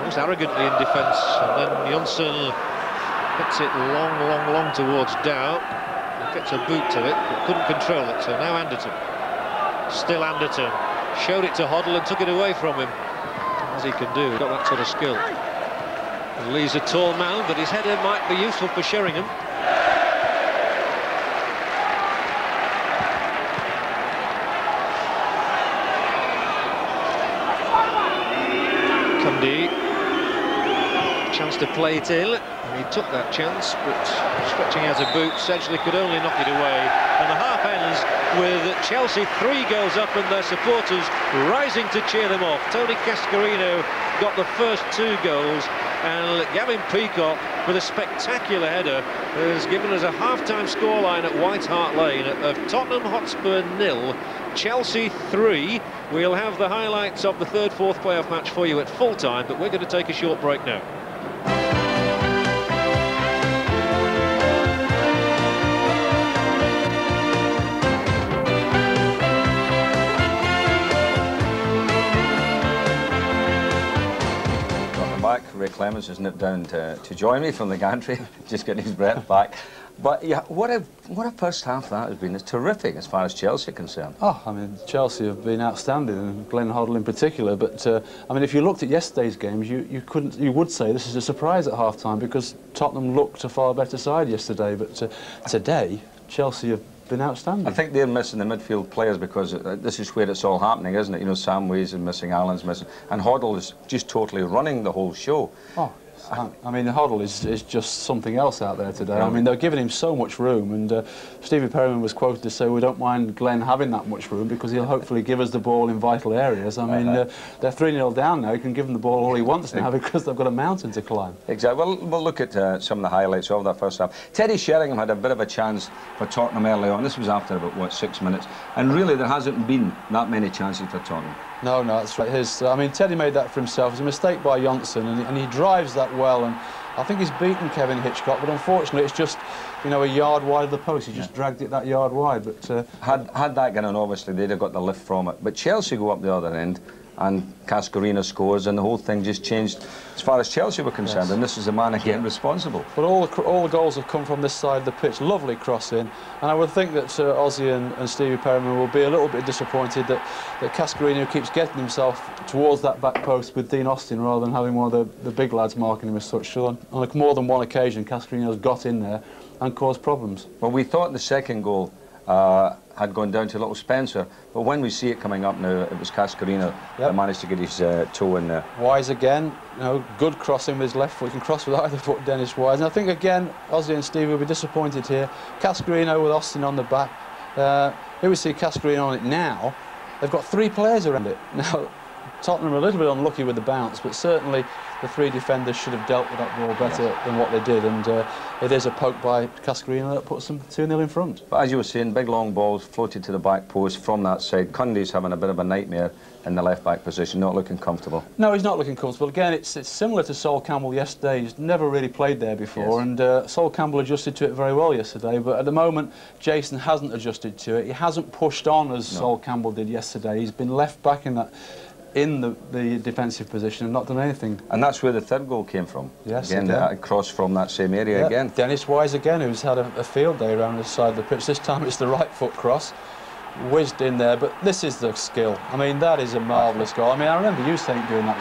most arrogantly in defence, and then Jonsson hits it long towards Dow. He gets a boot to it but couldn't control it, so now Anderton. Still Anderton. Showed it to Hoddle and took it away from him, as he can do. Got that sort of skill. And Lee's a tall man, but his header might be useful for Sheringham. Chance to play it in, and he took that chance, but stretching out a boot, Sedgley could only knock it away. And the half ends with Chelsea 3 goals up and their supporters rising to cheer them off. Tony Cascarino got the first 2 goals, and Gavin Peacock with a spectacular header has given us a half-time scoreline at White Hart Lane of Tottenham Hotspur 0, Chelsea 3. We'll have the highlights of the 3rd/4th playoff match for you at full time, but we're going to take a short break now. Ray Clements has nipped down to join me from the gantry, just getting his breath back. But yeah, what a first half that has been. It's terrific as far as Chelsea are concerned. Oh, I mean, Chelsea have been outstanding, and Glenn Hoddle in particular. But I mean, if you looked at yesterday's games, you would say this is a surprise at half-time, because Tottenham looked a far better side yesterday. But today, Chelsea have been outstanding. I think they're missing the midfield players because this is where it's all happening, isn't it? You know, Sam Ways is missing, Allen's missing, and Hoddle is just totally running the whole show. Oh, I mean, the Hoddle is just something else out there today. I mean, they're giving him so much room, and Stevie Perryman was quoted to say, we don't mind Glenn having that much room because he'll hopefully give us the ball in vital areas. I mean, they're 3-0 down now. He can give them the ball all he wants now because they've got a mountain to climb. Exactly. Well, we'll look at some of the highlights of that first half. Teddy Sheringham had a bit of a chance for Tottenham early on. This was after about, what, 6 minutes? And really, there hasn't been that many chances for Tottenham. No, that's right. I mean, Teddy made that for himself. It's a mistake by Johnson, and he drives that well. And I think he's beaten Kevin Hitchcock, but unfortunately, it's just, you know, a yard wide of the post. He just dragged it that yard wide. But had that gone on, obviously, they'd have got the lift from it. But Chelsea go up the other end, and Cascarino scores, and the whole thing just changed as far as Chelsea were concerned. Yes. And this is the man again responsible. But all the goals have come from this side of the pitch. Lovely cross in, and I would think that Ozzy and Stevie Perryman will be a little bit disappointed that Cascarino keeps getting himself towards that back post with Dean Austin rather than having one of the big lads marking him as such. So on more than one occasion, Cascarino's got in there and caused problems. Well, we thought the second goal had gone down to little Spencer, but when we see it coming up now, it was Cascarino that managed to get his toe in there. Wise again, you know, good crossing with his left foot. He can cross with either foot, Dennis Wise. And I think again, Ozzy and Steve will be disappointed here. Cascarino with Austin on the back. Here we see Cascarino on it now. They've got 3 players around it. Now, Tottenham are a little bit unlucky with the bounce, but certainly the 3 defenders should have dealt with that ball better than what they did, and it is a poke by Cascarino that puts them 2-0 in front. But as you were saying, big long balls floated to the back post from that side. Cundy's having a bit of a nightmare in the left-back position, not looking comfortable. No, he's not looking comfortable. Again, it's similar to Sol Campbell yesterday. He's never really played there before, and Sol Campbell adjusted to it very well yesterday, but at the moment, Jason hasn't adjusted to it. He hasn't pushed on as Sol Campbell did yesterday. He's been left back in the defensive position and not done anything. And that's where the third goal came from. Yes, again, cross from that same area again. Dennis Wise again, who's had a field day around the side of the pitch. This time it's the right foot cross, whizzed in there, but this is the skill. I mean, that is a marvellous goal. I mean, I remember you saying doing that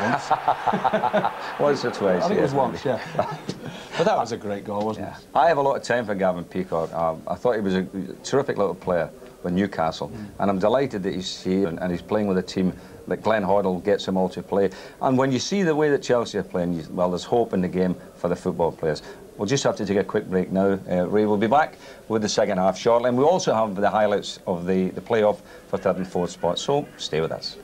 once. Once or twice. I think it was once, yeah. But that was a great goal, wasn't it? I have a lot of time for Gavin Peacock. I thought he was a terrific little player with Newcastle, and I'm delighted that he's here and he's playing with a team that Glenn Hoddle gets him all to play. And when you see the way that Chelsea are playing, well, there's hope in the game for the football players. We'll just have to take a quick break now. Ray will be back with the second half shortly, and we also have the highlights of the playoff for third and fourth spots, so stay with us.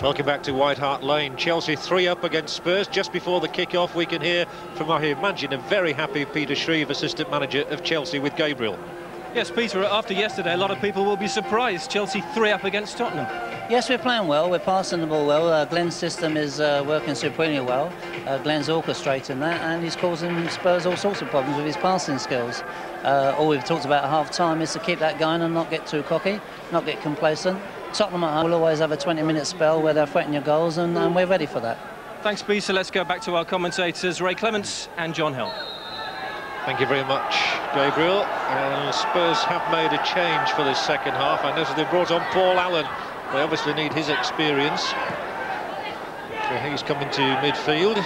Welcome back to White Hart Lane. Chelsea 3 up against Spurs. Just before the kick-off, we can hear from, I imagine, a very happy Peter Shreve, assistant manager of Chelsea, with Gabriel. Yes, Peter, after yesterday, a lot of people will be surprised. Chelsea 3 up against Tottenham. Yes, we're playing well. We're passing the ball well. Glenn's system is working supremely well. Glenn's orchestrating that, and he's causing Spurs all sorts of problems with his passing skills. All we've talked about at half-time is to keep that going and not get too cocky, not get complacent. Tottenham at home will always have a 20-minute spell where they're threatening your goals, and we're ready for that. Thanks, Peter. Let's go back to our commentators, Ray Clements and John Hill. Thank you very much, Gabriel. And Spurs have made a change for this second half. I noticed they brought on Paul Allen. They obviously need his experience. So he's coming to midfield.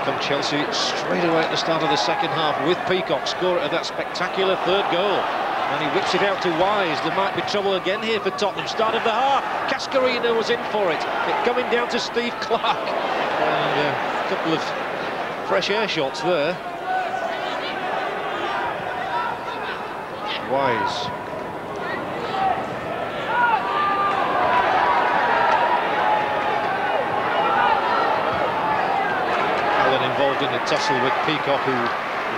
Come Chelsea straight away at the start of the second half with Peacock, scorer of that spectacular third goal. And he whips it out to Wise. There might be trouble again here for Tottenham. Start of the half. Cascarino was in for it. Coming down to Steve Clark. And a couple of fresh air shots there. Wise. Involved in a tussle with Peacock, who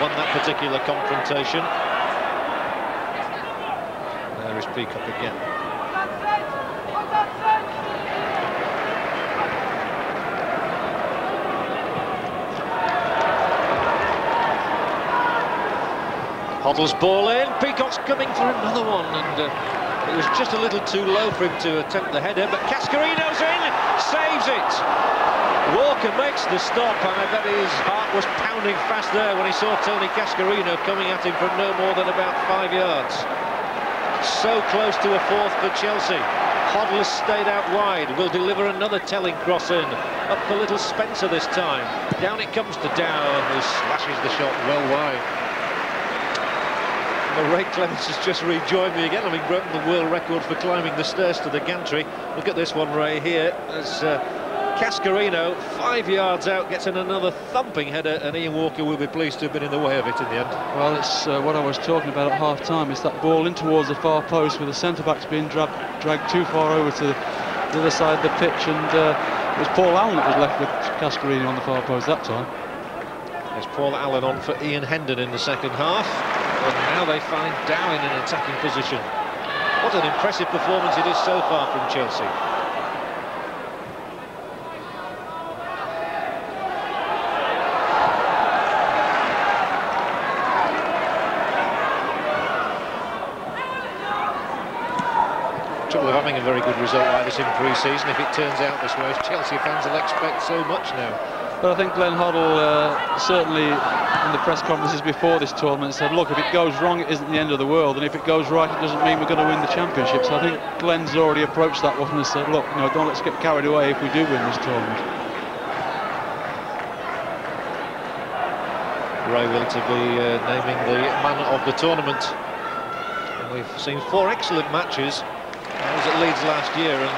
won that particular confrontation. There is Peacock again. Hoddle's ball in, Peacock's coming for another one, and it was just a little too low for him to attempt the header, but Cascarino's in, saves it. Walker makes the stop, and I bet his heart was pounding fast there when he saw Tony Cascarino coming at him from no more than about 5 yards. So close to a fourth for Chelsea. Hoddle has stayed out wide, will deliver another telling cross in. Up for little Spencer this time. Down it comes to Dow, who slashes the shot well wide. Well, Ray Clements has just rejoined me again, having broken the world record for climbing the stairs to the gantry. Look at this one, Ray, here, as Cascarino, 5 yards out, gets in another thumping header, and Ian Walker will be pleased to have been in the way of it in the end. Well, it's what I was talking about at half-time. It's that ball in towards the far post with the centre-backs being dragged too far over to the other side of the pitch, and it was Paul Allen that was left with Cascarino on the far post that time. There's Paul Allen on for Ian Hendon in the second half, and now they find Dow in an attacking position. What an impressive performance it is so far from Chelsea. Trouble of having a very good result like this in pre-season, if it turns out this way, Chelsea fans will expect so much now. But I think Glenn Hoddle certainly in the press conferences before this tournament said, look, if it goes wrong, it isn't the end of the world, and if it goes right, it doesn't mean we're going to win the championship. So I think Glenn's already approached that one and said, look, you know, don't let's get carried away if we do win this tournament. Ray will to be naming the man of the tournament. And we've seen 4 excellent matches. I was at Leeds last year, and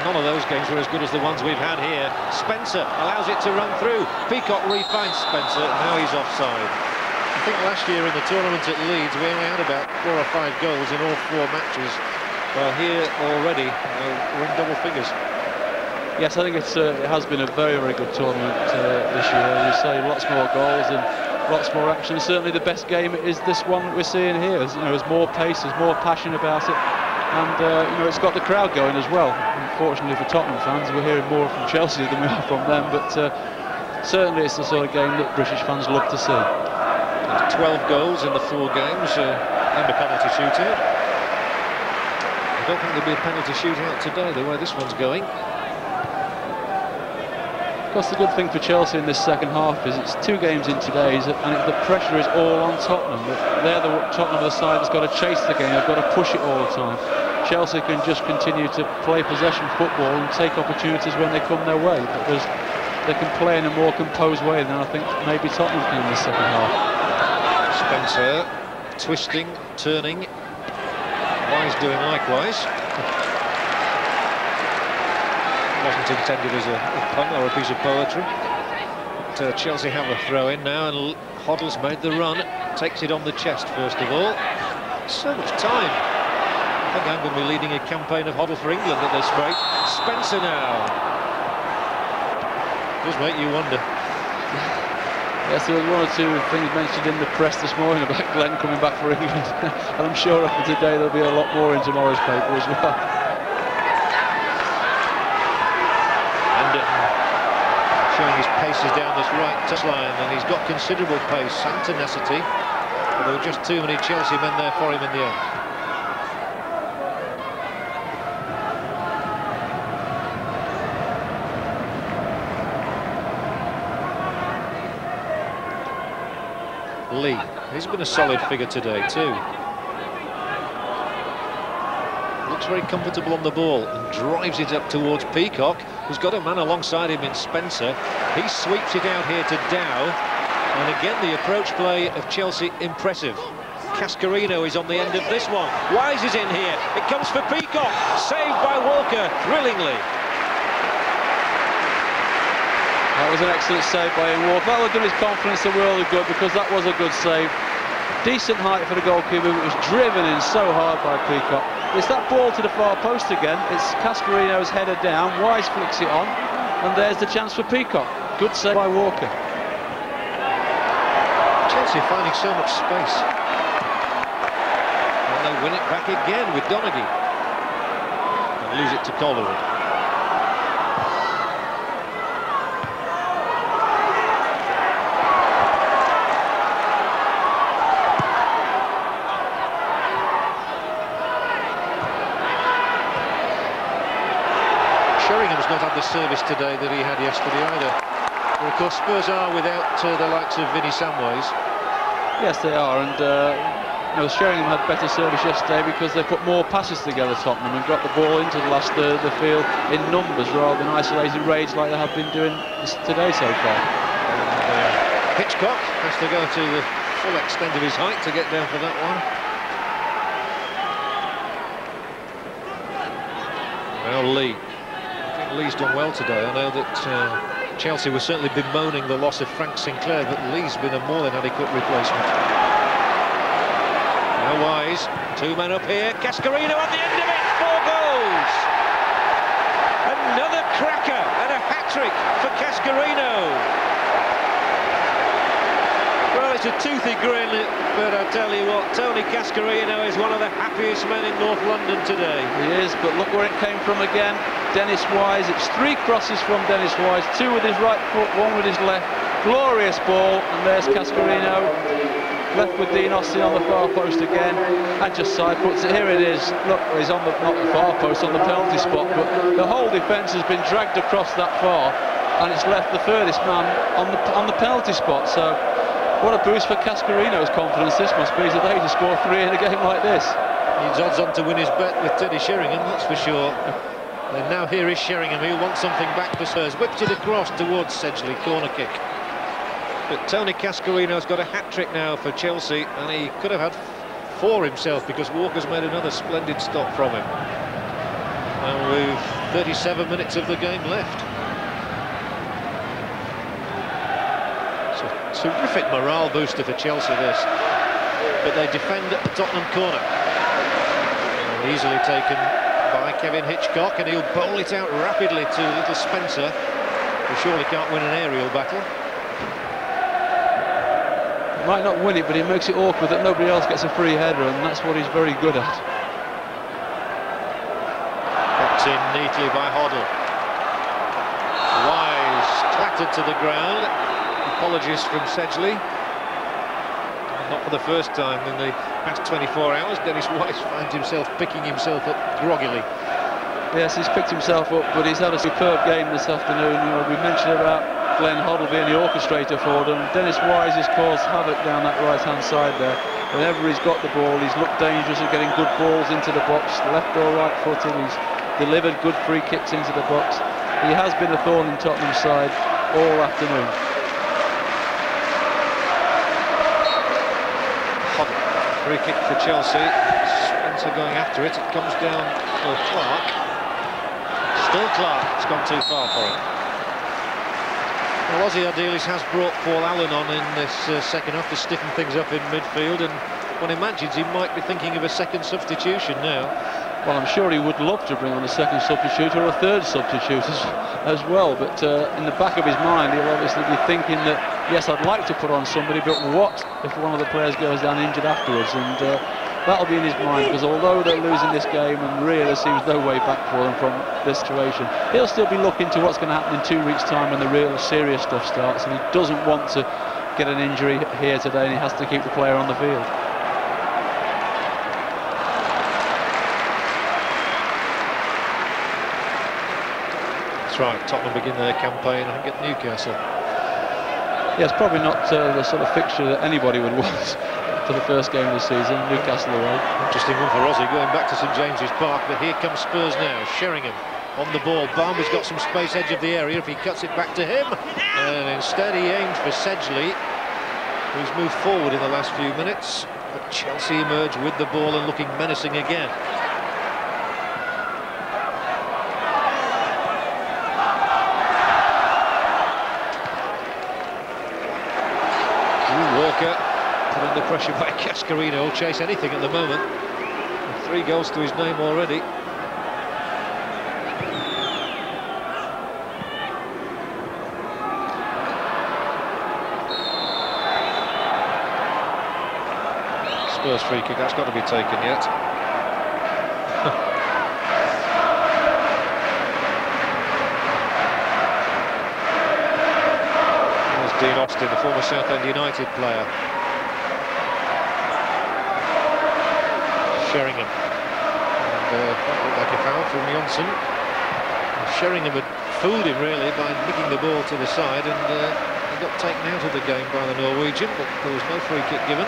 none of those games were as good as the ones we've had here. Spencer allows it to run through. Peacock refinds Spencer, now he's offside. I think last year in the tournament at Leeds we only had about 4 or 5 goals in all 4 matches. Well, here already we're in double figures. Yes, I think it has been a very, very good tournament this year. We say lots more goals and lots more action. Certainly the best game is this one we're seeing here. There's more pace, there's more passion about it. And it's got the crowd going as well. Unfortunately for Tottenham fans, we're hearing more from Chelsea than we are from them, but certainly it's the sort of game that British fans love to see. There's 12 goals in the 4 games and a penalty shootout. I don't think there'll be a penalty shootout today, the way this one's going. Of course, the good thing for Chelsea in this second half is it's 2 games in today's, and the pressure is all on Tottenham. They're the Tottenham of the side that's got to chase the game, they've got to push it all the time. Chelsea can just continue to play possession football and take opportunities when they come their way, because they can play in a more composed way than I think maybe Tottenham can in the second half. Spencer twisting, turning, Wise doing likewise. Wasn't intended as a pun or a piece of poetry. But, Chelsea have a throw in now, and Hoddle's made the run, takes it on the chest first of all. So much time. I think I'm going to be leading a campaign of Hoddle for England at this rate. Spencer now. Does make you wonder. Yes, there was 1 or 2 things mentioned in the press this morning about Glenn coming back for England. And I'm sure after today there'll be a lot more in tomorrow's paper as well. Showing his paces down this right touchline, and he's got considerable pace and tenacity. But there were just too many Chelsea men there for him in the end. Lee, he's been a solid figure today too. Looks very comfortable on the ball and drives it up towards Peacock, who's got a man alongside him in Spencer. He sweeps it out here to Dow, and again the approach play of Chelsea impressive. Cascarino is on the end of this one. Wise is in here. It comes for Peacock, saved by Walker thrillingly. That was an excellent save by Ian Walker. That would give his confidence the world of good, because that was a good save. Decent height for the goalkeeper, but it was driven in so hard by Peacock. It's that ball to the far post again. It's Cascarino's header down. Wise flicks it on, and there's the chance for Peacock. Good save by Walker. Chelsea finding so much space. And they win it back again with Donaghy. And lose it to Calderwood. not had the service today that he had yesterday either. But of course, Spurs are without the likes of Vinnie Samways. Yes, they are, and Sheringham had better service yesterday because they put more passes together, Tottenham, and got the ball into the last third of the field in numbers rather than isolated raids like they have been doing today so far. Hitchcock has to go to the full extent of his height to get down for that one. Now Lee. I think Lee's done well today. I know that Chelsea were certainly bemoaning the loss of Frank Sinclair, but Lee's been a more than adequate replacement. Now Wise, two men up here. Cascarino on the end of it, 4 goals. Another cracker and a hat-trick for Cascarino. Well, it's a toothy grin, but I tell you what, Tony Cascarino is one of the happiest men in North London today. He is, but look where it came from again. Dennis Wise, it's 3 crosses from Dennis Wise, 2 with his right foot, 1 with his left. Glorious ball, and there's Cascarino. Left with Dean Austin on the far post again, and just side puts it. Here it is. Look, he's on the, not the far post, on the penalty spot, but the whole defence has been dragged across that far, and it's left the furthest man on the penalty spot. So what a boost for Cascarino's confidence this must be today to score 3 in a game like this. He's odds on to win his bet with Teddy Sheringham, that's for sure. And now here is Sheringham, he'll want something back for Spurs. Whips it across towards Sedgley, corner kick. But Tony Cascarino's got a hat-trick now for Chelsea, and he could have had 4 himself because Walker's made another splendid stop from him. And with 37 minutes of the game left. It's a terrific morale booster for Chelsea, this. But they defend at the Tottenham corner. And easily taken by Kevin Hitchcock, and he'll bowl it out rapidly to little Spencer, who surely can't win an aerial battle. He might not win it, but he makes it awkward that nobody else gets a free header, and that's what he's very good at. Popped in neatly by Hoddle. Wise clattered to the ground. Apologies from Sedgley. Not for the first time in the past 24 hours. Dennis Wise finds himself picking himself up groggily. Yes, he's picked himself up, but he's had a superb game this afternoon. We mentioned about Glenn Hoddle being the orchestrator for them. Dennis Wise has caused havoc down that right-hand side there. Whenever he's got the ball, he's looked dangerous at getting good balls into the box, left or right-footed. He's delivered good free kicks into the box. He has been a thorn in Tottenham's side all afternoon. Hoddle, free kick for Chelsea. Spencer going after it. It comes down for Clark. Still Clark. It's gone too far for him. Well, Ozzy Ardiles has brought Paul Allen on in this second half to stiffen things up in midfield, and one imagines he might be thinking of a second substitution now. Well, I'm sure he would love to bring on a second substitute or a third substitute as well, but in the back of his mind he'll obviously be thinking that, yes, I'd like to put on somebody, but what if one of the players goes down injured afterwards? And that'll be in his mind, because although they're losing this game and really there seems no way back for them from this situation, he'll still be looking to what's going to happen in 2 weeks' time when the real serious stuff starts, and he doesn't want to get an injury here today, and he has to keep the player on the field. That's right, Tottenham begin their campaign, I think, at Newcastle. Yes, probably not the sort of fixture that anybody would want for the first game of the season, Newcastle away. Interesting one for Ozzy, going back to St James's Park, but here comes Spurs now. Sheringham on the ball. Barmer's got some space edge of the area if he cuts it back to him. And instead he aimed for Sedgley, who's moved forward in the last few minutes. But Chelsea emerge with the ball and looking menacing again. Walker put under pressure by Cascarino. Will chase anything at the moment. With 3 goals to his name already. Spurs free kick, that's got to be taken yet. There's Dean Austin, the former Southend United player. Sheringham. And that looked like a foul from Johnson. Sheringham had fooled him really by nicking the ball to the side, and he got taken out of the game by the Norwegian, but there was no free kick given.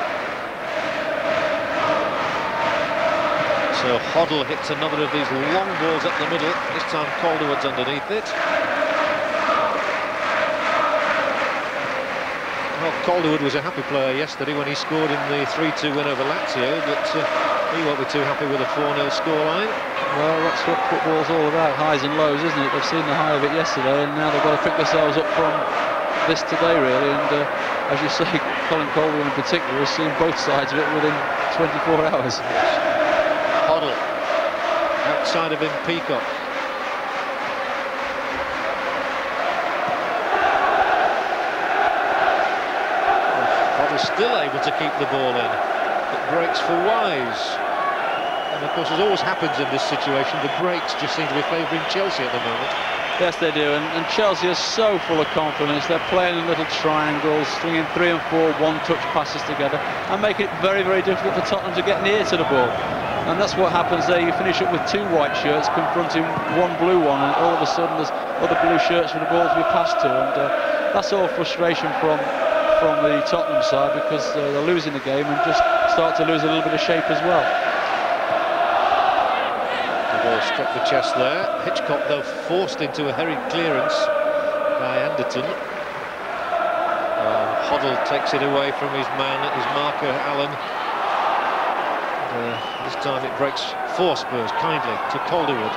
So Hoddle hits another of these long balls up the middle. This time Calderwood's underneath it. Well, Calderwood was a happy player yesterday when he scored in the 3-2 win over Lazio, but he won't be too happy with a 4-0 scoreline. Well, that's what football's all about, highs and lows, isn't it? They've seen the high of it yesterday, and now they've got to pick themselves up from this today, really. And as you say, Colin Calderwood in particular has seen both sides of it within 24 hours. Hoddle, outside of him, Peacock. Hoddle still able to keep the ball in. It breaks for Wise. And of course, as always happens in this situation, the breaks just seem to be favouring Chelsea at the moment. Yes, they do, and Chelsea are so full of confidence. They're playing in little triangles, stringing 3 and 4 one-touch passes together, and making it very, very difficult for Tottenham to get near to the ball. And that's what happens there. You finish up with 2 white shirts confronting 1 blue one, and all of a sudden there's other blue shirts for the ball to be passed to. And that's all frustration from the Tottenham side, because they're losing the game and just start to lose a little bit of shape as well. Ball struck the chest there. Hitchcock, though, forced into a hurried clearance by Anderton. Hoddle takes it away from his man, his marker, Allen. This time it breaks for Spurs kindly to Calderwood.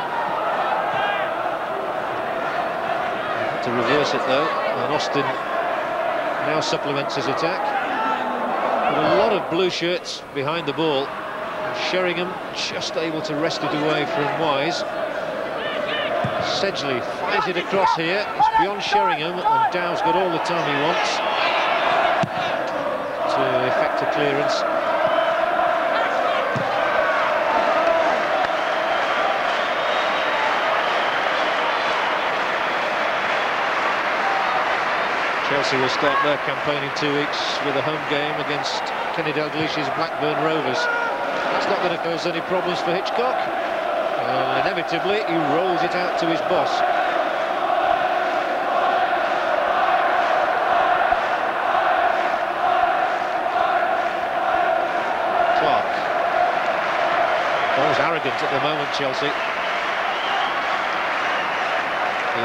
Had to reverse it though, and Austin now supplements his attack. But a lot of blue shirts behind the ball. Sheringham just able to wrest it away from Wise. Sedgley fires it across here. It's beyond Sheringham, and Dow's got all the time he wants to effect a clearance. Chelsea will start their campaign in 2 weeks with a home game against Kenny Dalglish's Blackburn Rovers. That's not going to cause any problems for Hitchcock. Inevitably, he rolls it out to his boss. Clark. Ball's arrogant at the moment, Chelsea.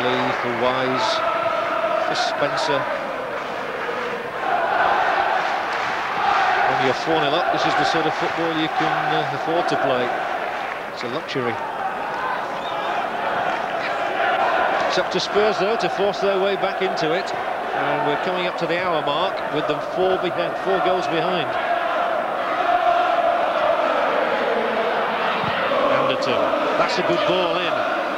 Lee for Wise, for Spencer. You're 4-0 up, this is the sort of football you can afford to play. It's a luxury. It's up to Spurs though to force their way back into it, and we're coming up to the hour mark with them 4 goals behind. Anderton, that's a good ball in,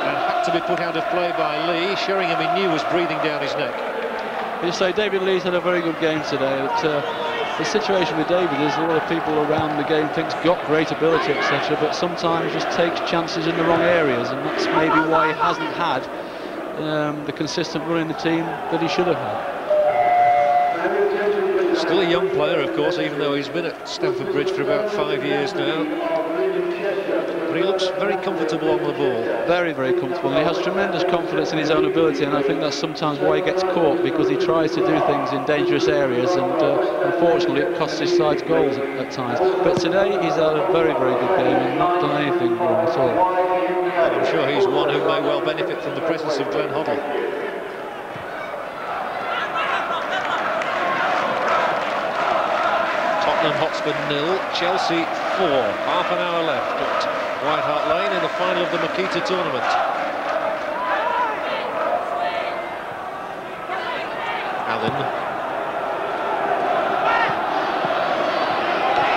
and had to be put out of play by Lee. Sheringham, he knew, was breathing down his neck. You say David Lee's had a very good game today. The situation with David is a lot of people around the game think he's got great ability, etc., but sometimes just takes chances in the wrong areas, and that's maybe why he hasn't had the consistent run in the team that he should have had. Still a young player, of course, even though he's been at Stamford Bridge for about 5 years now. But he looks very comfortable on the ball. Very, very comfortable. And he has tremendous confidence in his own ability, and I think that's sometimes why he gets caught, because he tries to do things in dangerous areas, and unfortunately it costs his side's goals at times. But today he's had a very, very good game and not done anything wrong at all. I'm sure he's one who may well benefit from the presence of Glenn Hoddle. Tottenham Hotspur 0, Chelsea 4. Half an hour left at White Hart Lane in the final of the Makita tournament. Allen.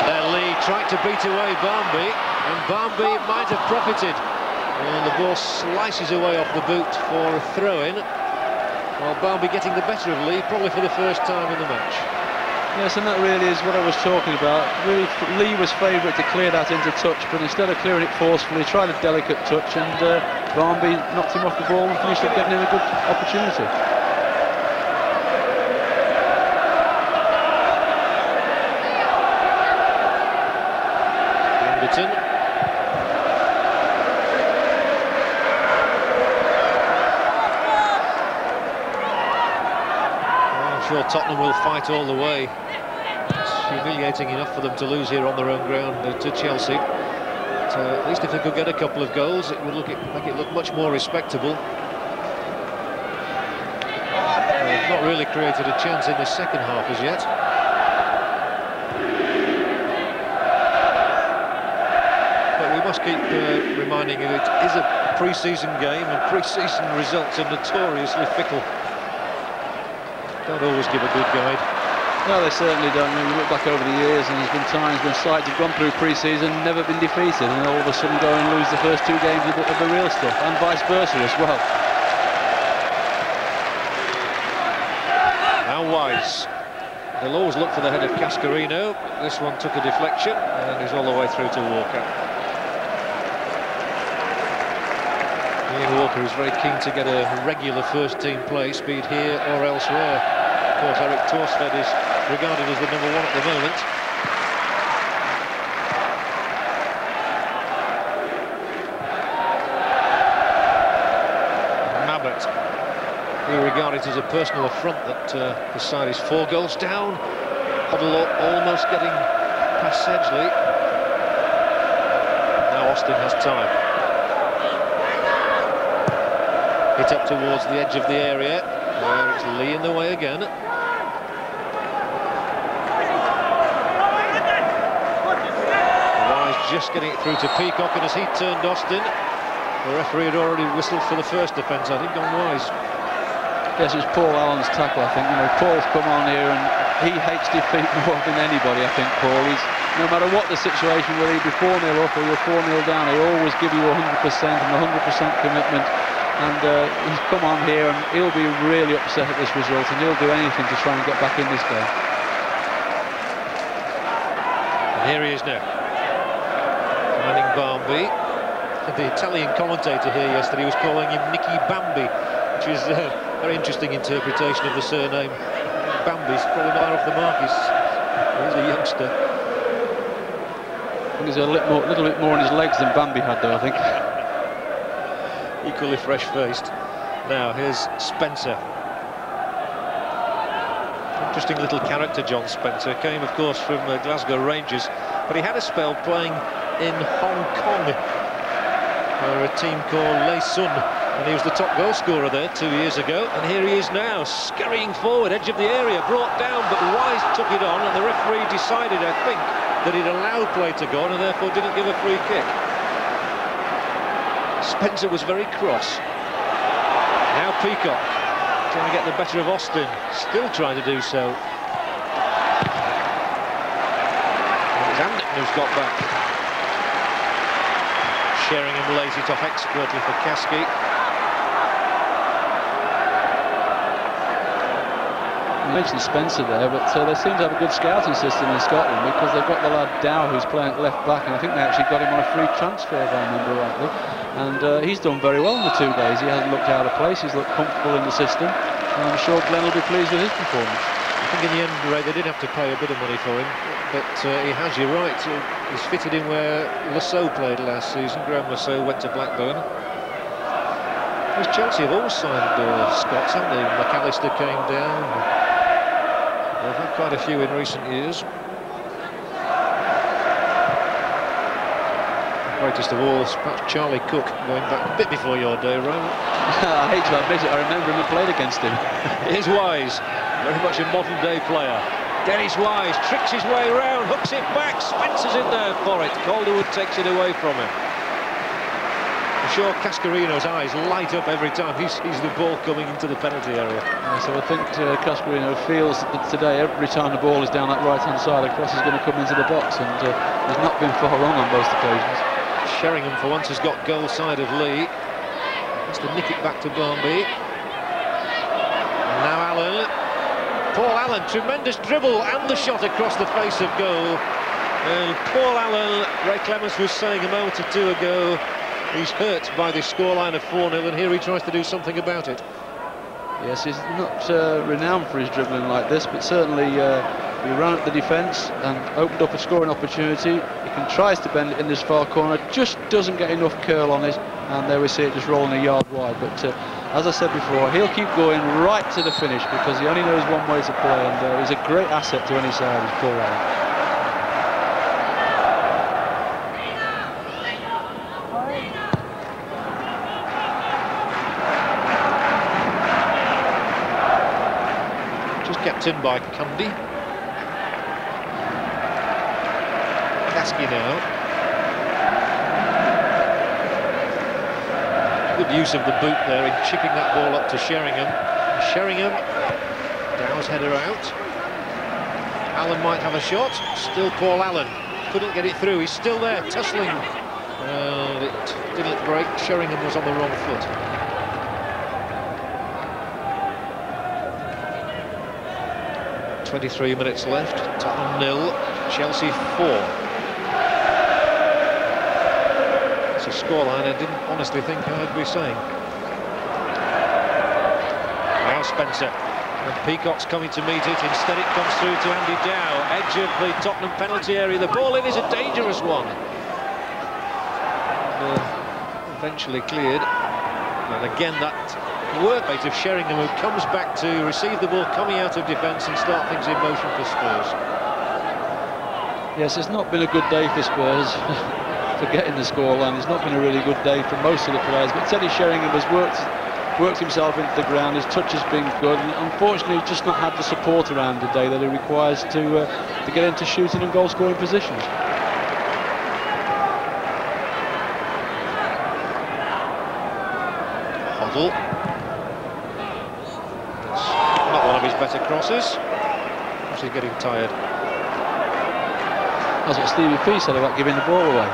There Lee tried to beat away Barmby, and Barmby might have profited. And the ball slices away off the boot for a throw-in. Well, Barmby getting the better of Lee, probably for the first time in the match. Yes, and that really is what I was talking about. Really, Lee was favourite to clear that into touch, but instead of clearing it forcefully, he tried a delicate touch, and Barmby knocked him off the ball and finished up getting in a good opportunity. Anderton. sure Tottenham will fight all the way. It's humiliating enough for them to lose here on their own ground to Chelsea. But, at least if they could get a couple of goals, it would make it look much more respectable. They've not really created a chance in the second half as yet. But we must keep reminding you it is a pre-season game, and pre-season results are notoriously fickle. Don't always give a good guide. No, they certainly don't. You look back over the years and there's been times when sides have gone through pre-season, never been defeated, and all of a sudden go and lose the first 2 games of the real stuff, and vice versa as well. Now Wise. They'll always look for the head of Cascarino. This one took a deflection and is all the way through to Walker. Ian Walker is very keen to get a regular first-team place, be it here or elsewhere. Of course, Eric Torsfed is regarded as the #1 at the moment. Mabbutt, we regard it as a personal affront that the side is 4 goals down. Hoddle almost getting past Sedgley. Now Austin has time. Hit up towards the edge of the area, where it's Lee in the way again. Wise just getting it through to Peacock, and as he turned Austin, the referee had already whistled for the first defence, I think, on Wise. Yes, it's Paul Allen's tackle, I think. You know, Paul's come on here and he hates defeat more than anybody, I think, Paul. He's, no matter what the situation, whether you be 4-0 up or you're 4-0 down, he'll always give you 100% and 100% commitment. And he's come on here and he'll be really upset at this result, and he'll do anything to try and get back in this game. And here he is now, finding Barmby. The Italian commentator here yesterday was calling him Nicky Bambi, which is a very interesting interpretation of the surname. Bambi's probably not off the mark. He's a youngster. I think he's a little bit more in his legs than Bambi had, though, I think. Equally fresh-faced. Now here's Spencer. Interesting little character, John Spencer. Came, of course, from Glasgow Rangers, but he had a spell playing in Hong Kong for a team called Lei Sun, and he was the top goal scorer there 2 years ago. And here he is now, scurrying forward, edge of the area, brought down, but Wise took it on, and the referee decided, I think, that he'd allowed play to go on, and therefore didn't give a free kick. Spencer was very cross. Now Peacock trying to get the better of Austin, still trying to do so. It's Anderton who's got back. Sheringham lays it off expertly for Kasky. You mentioned Spencer there, but they seem to have a good scouting system in Scotland, because they've got the lad Dow who's playing at left back, and I think they actually got him on a free transfer, if I remember rightly. And he's done very well in the 2 days. He hasn't looked out of place, he's looked comfortable in the system, and I'm sure Glenn will be pleased with his performance. I think in the end, Ray, they did have to pay a bit of money for him, but he has, you're right, he's fitted in where Lasseau played last season. Graham Lasseau went to Blackburn. Because Chelsea have always signed Scots, haven't they? McAllister came down. They've had quite a few in recent years. Greatest of all is perhaps Charlie Cook, going back a bit before your day, Ray. I hate to admit it, I remember him and played against him. Here's Wise, very much a modern-day player. Dennis Wise tricks his way around, hooks it back, Spencer's in there for it. Calderwood takes it away from him. I'm sure Cascarino's eyes light up every time he sees the ball coming into the penalty area. Yeah, so I think Cascarino feels that today, every time the ball is down that right-hand side, the cross is going to come into the box, and he's not been far wrong on both occasions. Sheringham, for once, has got goal side of Lee. Has to nick it back to Barmby. And now Allen. Paul Allen, tremendous dribble and the shot across the face of goal. And Paul Allen, Ray Clements was saying a moment or 2 ago, he's hurt by this scoreline of 4-0, and here he tries to do something about it. Yes, he's not renowned for his dribbling like this, but certainly he ran at the defence and opened up a scoring opportunity. He tries to bend it in this far corner, just doesn't get enough curl on it, and there we see it just rolling a yard wide. But as I said before, he'll keep going right to the finish because he only knows one way to play, and he's a great asset to any side, he's Paul Allen. Kept in by Cundy. Kasky now. Good use of the boot there in chipping that ball up to Sheringham. Sheringham, Dow's header out. Allen might have a shot. Still Paul Allen. Couldn't get it through. He's still there, tussling. And it didn't break. Sheringham was on the wrong foot. 23 minutes left. Tottenham 0, Chelsea 4. It's a scoreline I didn't honestly think I'd be saying. Now Spencer. And Peacock's coming to meet it. Instead it comes through to Andy Dow. Edge of the Tottenham penalty area. The ball in is a dangerous one. And, eventually cleared. And again that work rate of Sheringham, who comes back to receive the ball coming out of defence and start things in motion for Spurs. Yes, it's not been a good day for Spurs. Forgetting the scoreline, it's not been a really good day for most of the players, but Teddy Sheringham has worked himself into the ground. His touch has been good, and unfortunately he's just not had the support around today that he requires to get into shooting and goal scoring positions. Hoddle. Not one of his better crosses. Actually getting tired. That's what Stevie P said about giving the ball away.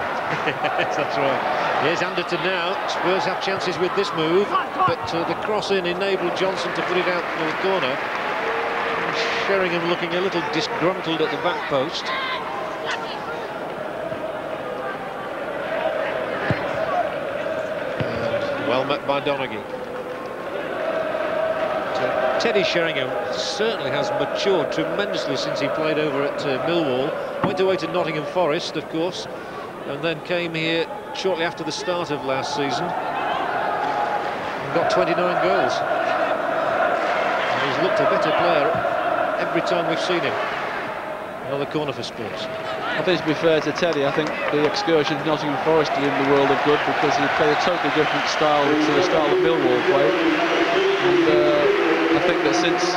That's right. Here's Anderton now. Spurs have chances with this move, but the cross-in enabled Johnson to put it out for the corner. Sheringham looking a little disgruntled at the back post. And well met by Donaghy. Teddy Sheringham certainly has matured tremendously since he played over at Millwall. Went away to Nottingham Forest, of course, and then came here shortly after the start of last season and got 29 goals. And he's looked a better player every time we've seen him. Another corner for Spurs. I think to be fair to Teddy, I think the excursion to Nottingham Forest did him the world of good because he played a totally different style to the style that Millwall played. And I think that since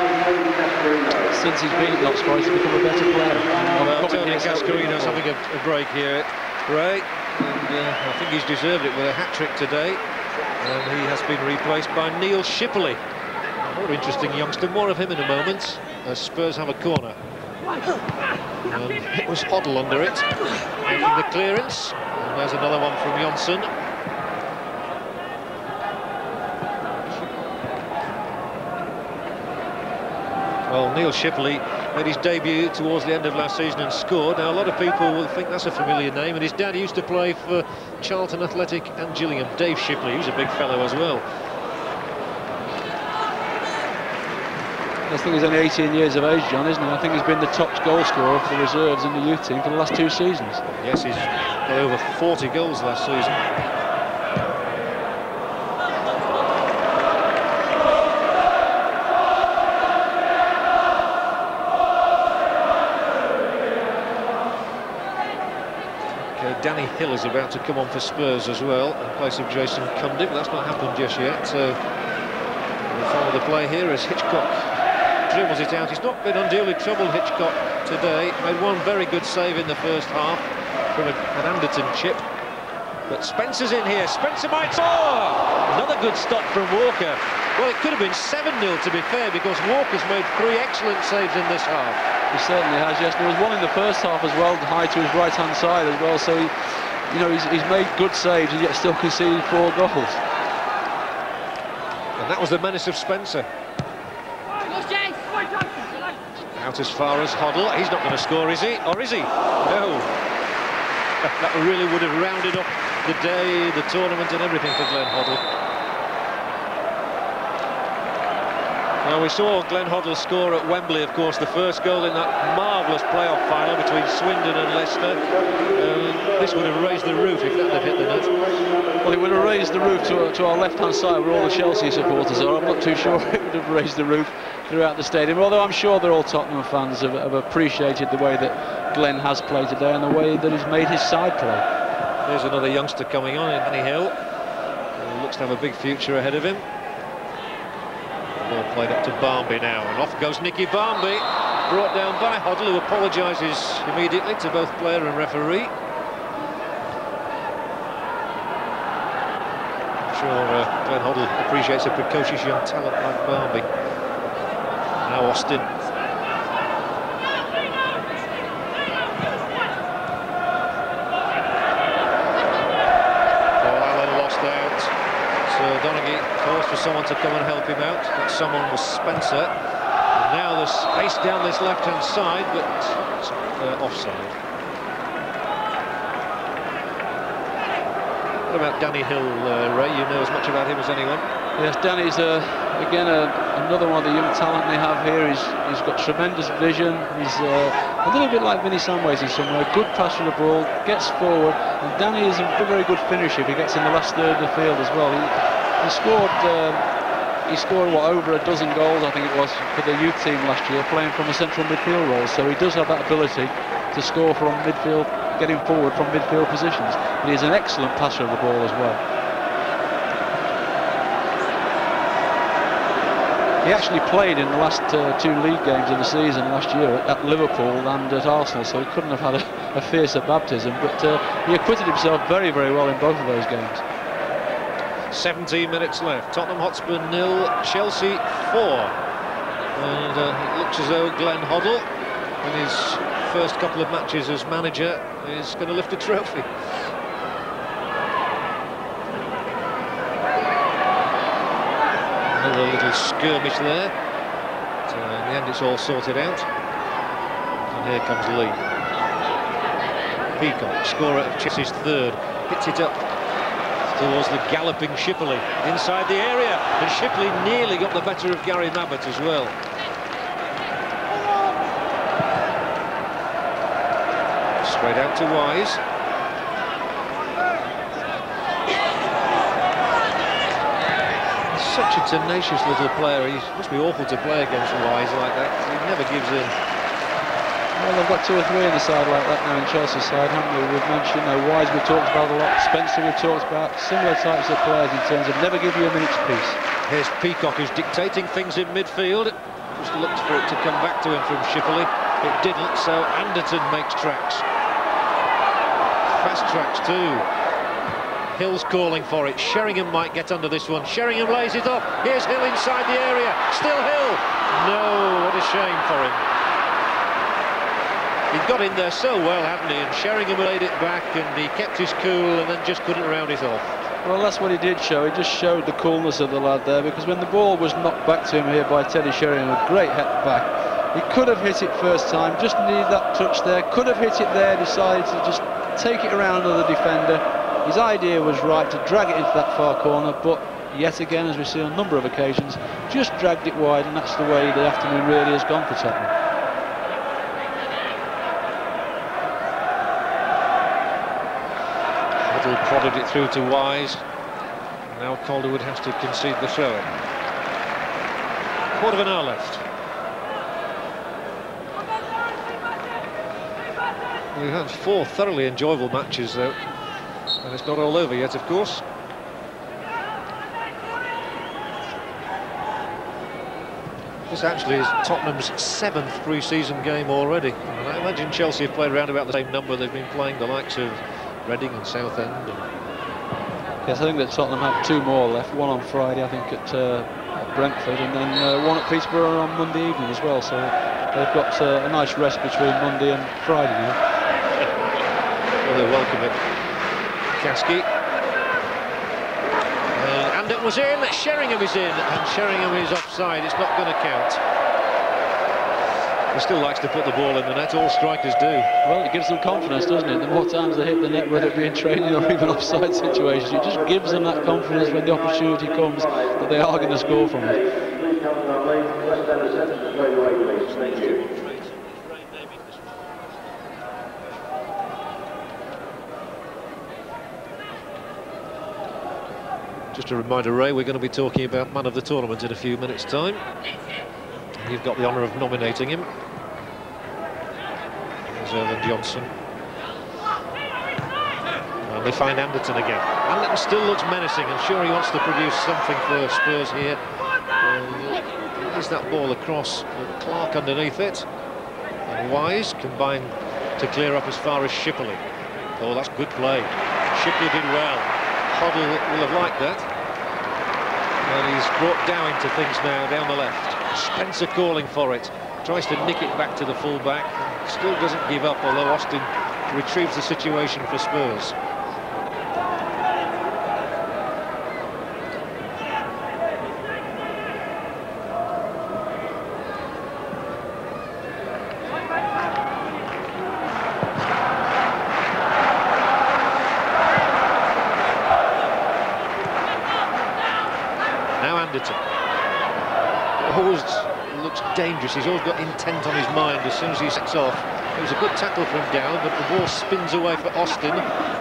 he's been at Notts Forest, he's become a better player. Well, Tony Cascarino's having a break here. Great, and I think he's deserved it with a hat-trick today. And he has been replaced by Neil Shipley. More interesting youngster, more of him in a moment. As Spurs have a corner. It was Hoddle under it, making the clearance. And there's another one from Jonsson. Well, Neil Shipley made his debut towards the end of last season and scored. Now, a lot of people will think that's a familiar name, and his dad used to play for Charlton Athletic and Gillingham. Dave Shipley, he was a big fellow as well. I think he's only 18 years of age, John, isn't he? I think he's been the top goal scorer for the reserves in the youth team for the last 2 seasons. Yes, he's got over 40 goals last season. Danny Hill is about to come on for Spurs as well in place of Jason Cundy, but that's not happened just yet. So we'll follow the play here as Hitchcock dribbles it out. He's not been unduly troubled, Hitchcock, today. Made one very good save in the first half from an Anderton chip. But Spencer's in here. Spencer might score! Another good stop from Walker. Well, it could have been 7-0 to be fair, because Walker's made 3 excellent saves in this half. He certainly has, yes. There was one in the first half as well, high to his right-hand side as well. So, he's made good saves and yet still conceded 4 goals. And that was the menace of Spencer. Out as far as Hoddle. He's not going to score, is he? Or is he? No. That really would have rounded up the day, the tournament and everything for Glenn Hoddle. Well, we saw Glenn Hoddle score at Wembley, of course, the first goal in that marvellous playoff final between Swindon and Leicester. This would have raised the roof if that had hit the net. Well, it would have raised the roof to our left-hand side where all the Chelsea supporters are. I'm not too sure it would have raised the roof throughout the stadium, although I'm sure they're all Tottenham fans have appreciated the way that Glenn has played today and the way that he's made his side play. There's another youngster coming on in Danny Hill. Looks to have a big future ahead of him. Ball played up to Barmby now, and off goes Nicky Barmby, brought down by Hoddle, who apologises immediately to both player and referee. I'm sure Glenn Hoddle appreciates a precocious young talent like Barmby. Now Austin. Donaghy calls for someone to come and help him out. That someone was Spencer. And now there's space down this left-hand side, but it's offside. What about Danny Hill, Ray? You know as much about him as anyone. Yes, Danny's again another one of the young talent they have here. He's got tremendous vision. He's a little bit like Vinny Samways in some way. Good pass for the ball, gets forward, and Danny is a very good finisher if he gets in the last third of the field as well. He scored what, over a dozen goals, I think it was, for the youth team last year, playing from a central midfield role. So he does have that ability to score from midfield, getting forward from midfield positions. But he's an excellent passer of the ball as well. He actually played in the last two league games of the season last year at Liverpool and at Arsenal, so he couldn't have had a fiercer baptism. But he acquitted himself very, very well in both of those games. 17 minutes left. Tottenham Hotspur 0, Chelsea 4. And it looks as though Glenn Hoddle, in his first couple of matches as manager, is going to lift a trophy. Another little skirmish there. But, in the end, it's all sorted out. And here comes Lee. Peacock, scorer of Chelsea's third, hits it up towards the galloping Shipley inside the area, and Shipley nearly got the better of Gary Mabbott as well. Straight out to Wise. He's such a tenacious little player. He must be awful to play against Wise like that. He never gives in. Well, they've got 2 or 3 in the side like that now in Chelsea's side, haven't we? We've mentioned Wise, we've talked about a lot. Spencer, we've talked about. Similar types of players in terms of never give you a minute's peace. Here's Peacock, who's dictating things in midfield. Just looked for it to come back to him from Shipley. It didn't, so Anderton makes tracks. Fast tracks too. Hill's calling for it. Sheringham might get under this one. Sheringham lays it up. Here's Hill inside the area. Still Hill. No, what a shame for him. He got in there so well, hadn't he? And Sheringham laid it back, and he kept his cool and then just couldn't round it off. Well, that's what he did show. He just showed the coolness of the lad there, because when the ball was knocked back to him here by Teddy Sheringham, a great head back, he could have hit it first time, just needed that touch there, could have hit it there, decided to just take it around another defender. His idea was right, to drag it into that far corner, but yet again, as we see on a number of occasions, just dragged it wide, and that's the way the afternoon really has gone for Tottenham. Prodded it through to Wise. Now Calderwood has to concede the throw-in. Quarter of an hour left. We've had 4 thoroughly enjoyable matches, though, and it's not all over yet, of course. This actually is Tottenham's 7th pre-season game already, and I imagine Chelsea have played around about the same number they've been playing, the likes of Reading and Southend. Yes, I think that Tottenham have 2 more left. One on Friday, I think, at Brentford, and then one at Peterborough on Monday evening as well. So they've got a nice rest between Monday and Friday now. Well, they welcome it. Kasky. And it was in. Sheringham is in, and Sheringham is offside. It's not going to count. He still likes to put the ball in the net. All strikers do. Well, it gives them confidence, doesn't it? The more times they hit the net, whether it be in training or even offside situations, it just gives them that confidence when the opportunity comes that they are going to score from it. Congratulations. Thank you. Just a reminder, Ray, we're going to be talking about man of the tournament in a few minutes' time. You've got the honour of nominating him. There's Erland Johnson. And they find Anderton again. Anderton still looks menacing. I'm sure he wants to produce something for Spurs here. There's that ball across with Clark underneath it. And Wise combined to clear up as far as Shipley. Oh, that's good play. Shipley did well. Hoddle will have liked that. And he's brought down into things now, down the left. Spencer calling for it. Tries to nick it back to the full-back. Still doesn't give up, although Austin retrieves the situation for Spurs. Always looks dangerous. He's always got intent on his mind as soon as he sets off. It was a good tackle from Down, but the ball spins away for Austin.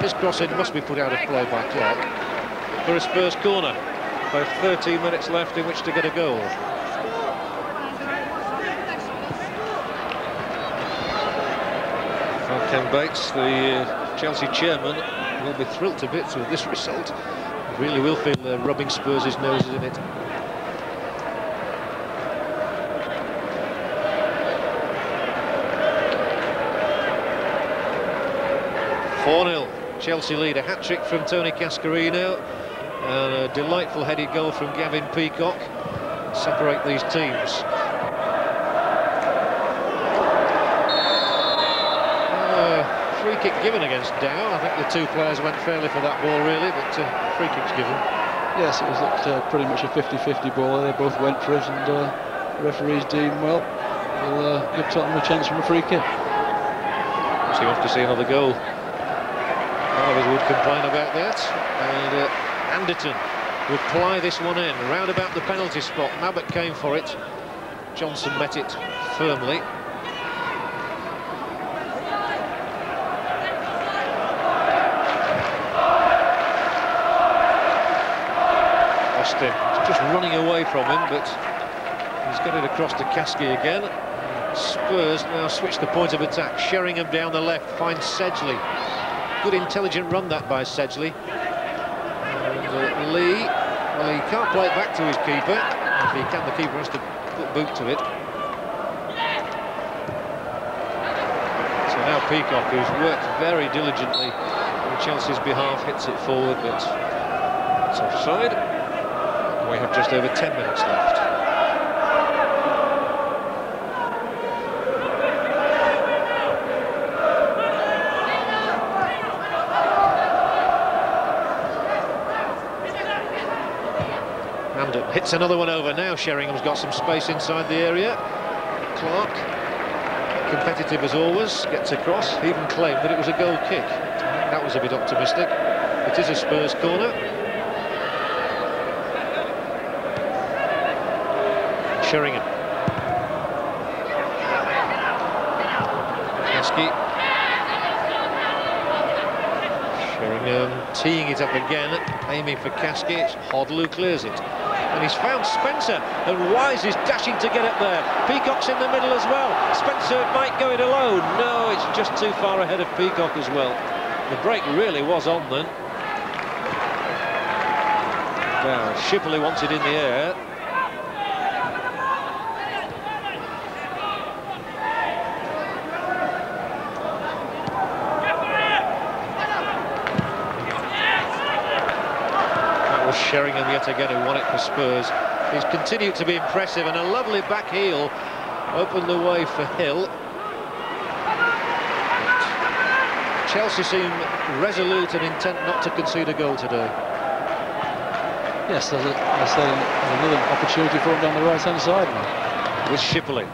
His crossing must be put out of play by Clark for a Spurs corner. About 13 minutes left in which to get a goal. Ken Bates, the Chelsea chairman, will be thrilled to bits with this result. He really will feel rubbing Spurs' noses in it. 4-0, Chelsea lead. A hat-trick from Tony Cascarino and a delightful headed goal from Gavin Peacock separate these teams. Free kick given against Dow. I think the two players went fairly for that ball really, but free kick's given. Yes, it was pretty much a 50-50 ball. They both went for it, and referees deemed, well, we'll give Tottenham a chance from a free kick. So you have to see another goal. Others would complain about that. And Anderton would ply this one in, round about the penalty spot. Mabbutt came for it. Johnson met it firmly. Austin just running away from him, but he's got it across to Kasky again. Spurs now switch the point of attack. Sheringham down the left finds Sedgley. Good intelligent run that by Sedgley. And Lee, well, he can't play it back to his keeper. If he can, the keeper has to put boot to it. So now Peacock, who's worked very diligently on Chelsea's behalf, hits it forward, but it's offside. We have just over 10 minutes left. Hits another one over. Now Sheringham's got some space inside the area. Clark, competitive as always, gets across. He even claimed that it was a goal kick. That was a bit optimistic. It is a Spurs corner. Sheringham. Kasky. Sheringham teeing it up again, aiming for Kasky. It's Hoddle who clears it. And he's found Spencer, and Wise is dashing to get up there. Peacock's in the middle as well. Spencer might go it alone. No, it's just too far ahead of Peacock as well. The break really was on then. Now, Shipley wants it in the air. Sheringham yet again who won it for Spurs. He's continued to be impressive, and a lovely back heel opened the way for Hill. But Chelsea seem resolute and intent not to concede a goal today. Yes, there's another opportunity for him down the right-hand side now. With Shipley.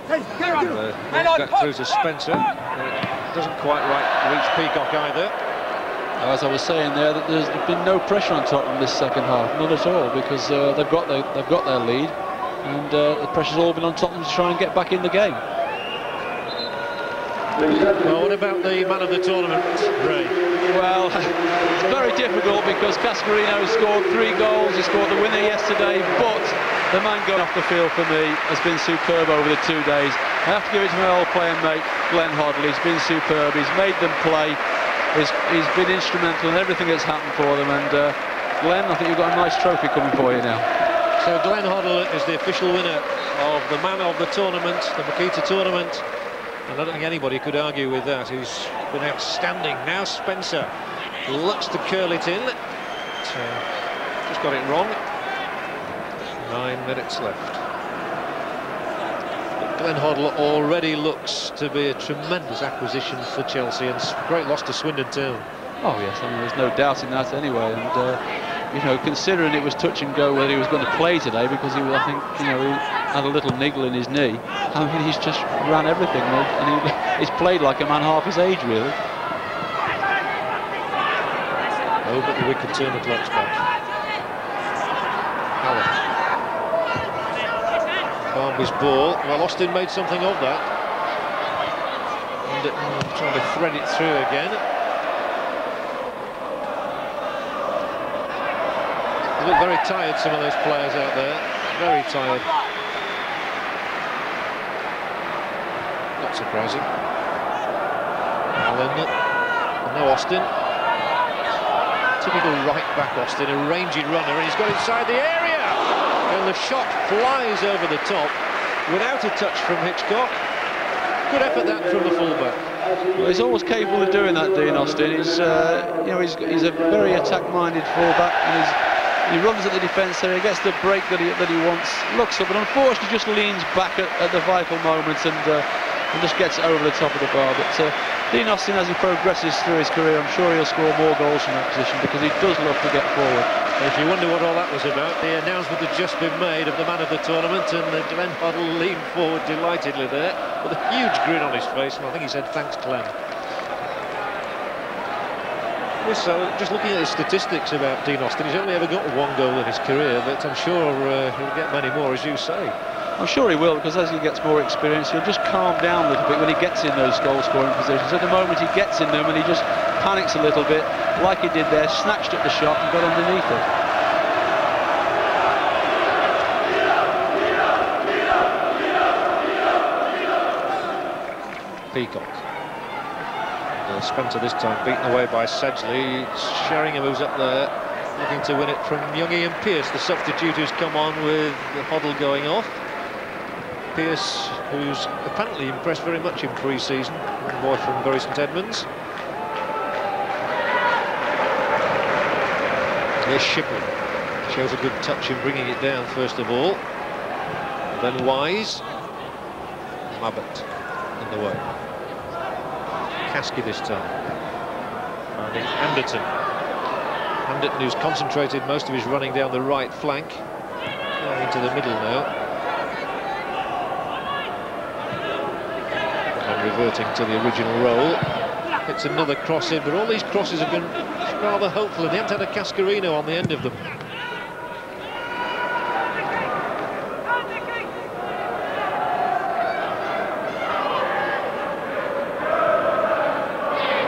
Back through to Spencer. It doesn't quite reach Peacock either. As I was saying there, that there's been no pressure on Tottenham this second half, none at all, because they've got their lead. and the pressure's all been on Tottenham to try and get back in the game. Well, what about the man of the tournament, Ray? Well, it's very difficult because Cascarino scored 3 goals. He scored the winner yesterday, but the man going off the field for me has been superb over the 2 days. I have to give it to my old playing mate, Glenn Hoddle. He's been superb. He's made them play. He's been instrumental in everything that's happened for them. And Glenn, I think you've got a nice trophy coming for you now. So Glenn Hoddle is the official winner of the man of the tournament, the Makita tournament. And I don't think anybody could argue with that. He's been outstanding. Now Spencer looks to curl it in. Just got it wrong. 9 minutes left. But Glenn Hoddle already looks to be a tremendous acquisition for Chelsea, and great loss to Swindon Town. Oh yes, I mean there's no doubt in that anyway. And you know, considering it was touch and go whether he was going to play today, because he, I think, you know, he had a little niggle in his knee. I mean, he's just ran everything, and he's played like a man half his age, really. Oh, but we could turn the clocks back. Allen. Barmby's ball. Well, Austin made something of that. And trying to thread it through again. They look very tired, some of those players out there. Very tired. Not surprising. Allen. No Austin. Typical right-back Austin, a rangy runner, and he's got inside the area! And the shot flies over the top without a touch from Hitchcock. Good effort that from the fullback. Well, he's always capable of doing that, Dean Austin. He's, you know, he's a very attack-minded fullback, and he runs at the defence there. He gets the break that he wants, looks up, and unfortunately just leans back at the vital moments and just gets it over the top of the bar. But Dean Austin, as he progresses through his career, I'm sure he'll score more goals from that position because he does love to get forward. If you wonder what all that was about, the announcement had just been made of the man of the tournament, and Glenn Hoddle leaned forward delightedly there with a huge grin on his face, and I think he said, "Thanks, Glenn." So, just looking at his statistics about Dean Austin, he's only ever got 1 goal in his career, but I'm sure he'll get many more, as you say. I'm sure he will, because as he gets more experience, he'll just calm down a little bit when he gets in those goal-scoring positions. At the moment, he gets in them and he just panics a little bit, like he did there, snatched at the shot and got underneath it. Peacock. Spencer this time beaten away by Sedgley. Sheringham moves up there, looking to win it from Youngie, and Pearce, the substitute, who's come on with the Hoddle going off. Pearce, who's apparently impressed very much in pre-season, young boy from Bury St Edmunds. Here's Shipley, shows a good touch in bringing it down first of all. Then Wise, Mabbott in the way. Kasky this time, finding Anderton. Anderton, who's concentrated most of his running down the right flank, into the middle now. And reverting to the original role. It's another cross in, but all these crosses have been rather hopeful, and they haven't had a Cascarino on the end of them.